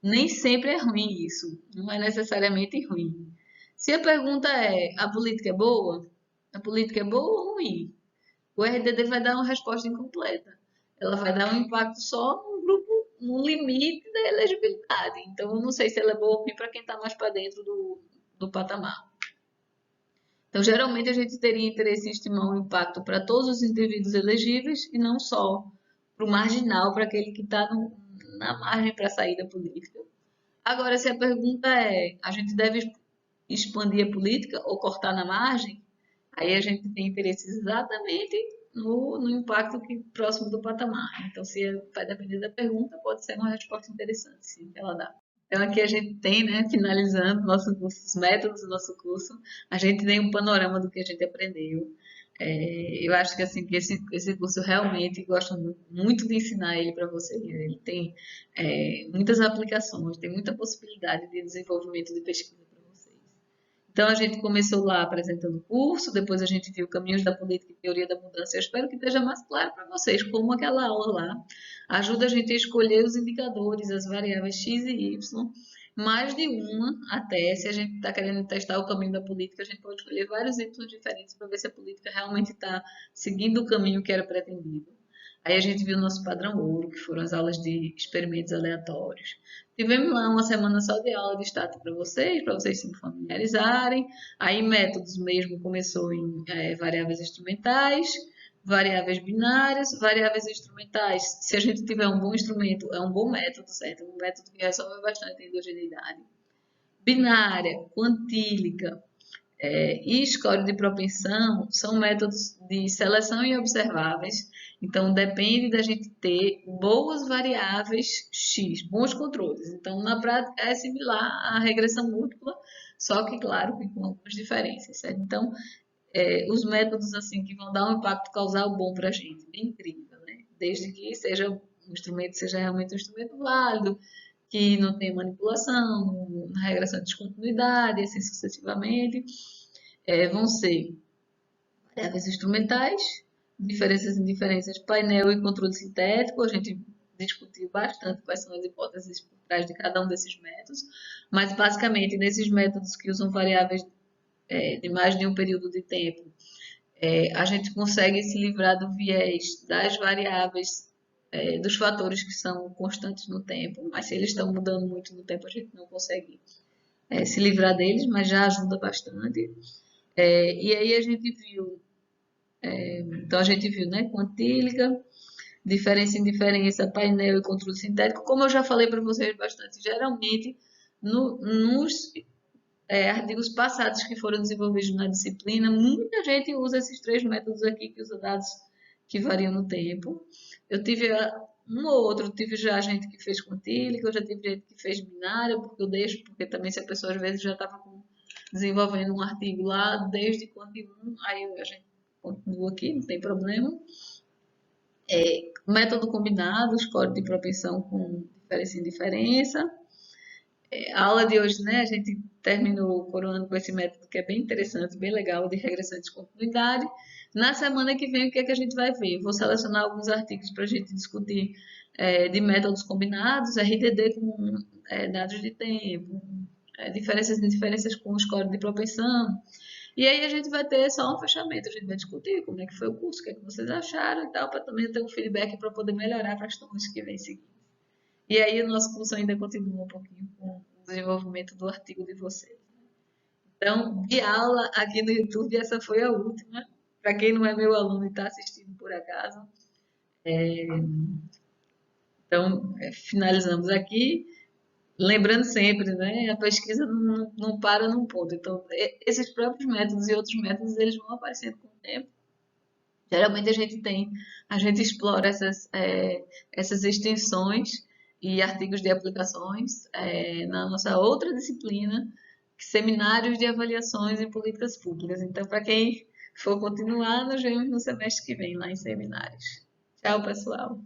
Nem sempre é ruim isso, não é necessariamente ruim. Se a pergunta é, a política é boa? A política é boa ou ruim? O RDD vai dar uma resposta incompleta. Ela vai dar um impacto só no grupo, no limite da elegibilidade. Então, eu não sei se ela é boa ou ruim para quem está mais para dentro do patamar. Então, geralmente, a gente teria interesse em estimar um impacto para todos os indivíduos elegíveis e não só para o marginal, para aquele que está na margem para a saída política. Agora, se a pergunta é, a gente deve expandir a política ou cortar na margem, aí a gente tem interesse exatamente no impacto que próximo do patamar. Então, se vai depender da pergunta, pode ser uma resposta interessante, sim, que ela dá. Então, aqui a gente tem, né, finalizando nosso curso, os métodos do nosso curso, a gente tem um panorama do que a gente aprendeu. Eu acho que assim que esse curso realmente gosto muito de ensinar ele para vocês. Ele tem muitas aplicações, tem muita possibilidade de desenvolvimento de pesquisa para vocês. Então a gente começou lá apresentando o curso, depois a gente viu Caminhos da Política e Teoria da Mudança. Eu espero que esteja mais claro para vocês como aquela aula lá ajuda a gente a escolher os indicadores, as variáveis x e y, mais de uma até, se a gente está querendo testar o caminho da política, a gente pode escolher vários y diferentes para ver se a política realmente está seguindo o caminho que era pretendido. Aí a gente viu o nosso padrão ouro, que foram as aulas de experimentos aleatórios. Tivemos lá uma semana só de aula de estática para vocês se familiarizarem. Aí métodos mesmo começou em variáveis instrumentais, variáveis binárias, variáveis instrumentais. Se a gente tiver um bom instrumento, é um bom método, certo? Um método que resolve bastante a endogeneidade. Binária, quantílica, e score de propensão são métodos de seleção e observáveis. Então, depende da gente ter boas variáveis X, bons controles. Então, na prática, é similar à regressão múltipla, só que, claro, com algumas diferenças, certo? Então, os métodos assim que vão dar um impacto causal bom para a gente, bem incrível, né? Desde que seja um instrumento, seja realmente um instrumento válido, que não tenha manipulação, regressão de descontinuidade, assim sucessivamente. Vão ser variáveis instrumentais, diferenças e indiferenças, painel e controle sintético. A gente discutiu bastante quais são as hipóteses por trás de cada um desses métodos, mas basicamente nesses métodos que usam variáveis de mais de um período de tempo, a gente consegue se livrar do viés das variáveis, dos fatores que são constantes no tempo, mas se eles estão mudando muito no tempo, a gente não consegue se livrar deles, mas já ajuda bastante. E aí a gente viu, então a gente viu, né, quantílica, diferença e indiferença, painel e controle sintético. Como eu já falei para vocês bastante, geralmente nos artigos passados que foram desenvolvidos na disciplina, muita gente usa esses três métodos aqui, que usa dados que variam no tempo. Eu tive um ou outro, tive já gente que fez quantílica, eu já tive gente que fez binária, porque eu deixo, porque também se a pessoa às vezes já estava desenvolvendo um artigo lá desde quant 1, aí a gente continua aqui, não tem problema. Método combinado, score de propensão com diferença e indiferença. A aula de hoje, né, a gente terminou coroando com esse método que é bem interessante, bem legal, de regressão de descontinuidade. Na semana que vem, o que é que a gente vai ver? Vou selecionar alguns artigos para a gente discutir de métodos combinados, RDD com dados de tempo, diferenças e indiferenças com score de propensão. E aí a gente vai ter só um fechamento, a gente vai discutir como é que foi o curso, o que é que vocês acharam e tal, para também ter um feedback para poder melhorar para as turmas que vêm seguindo. E aí o nosso curso ainda continua um pouquinho com o desenvolvimento do artigo de vocês. Então, de aula aqui no YouTube, essa foi a última. Para quem não é meu aluno e está assistindo por acaso. Então, finalizamos aqui. Lembrando sempre, né, a pesquisa não para num ponto. Então, esses próprios métodos e outros métodos, eles vão aparecendo com o tempo. Geralmente a gente explora essas extensões e artigos de aplicações na nossa outra disciplina, seminários de avaliações em políticas públicas. Então, para quem for continuar, nos vemos no semestre que vem lá em seminários. Tchau, pessoal!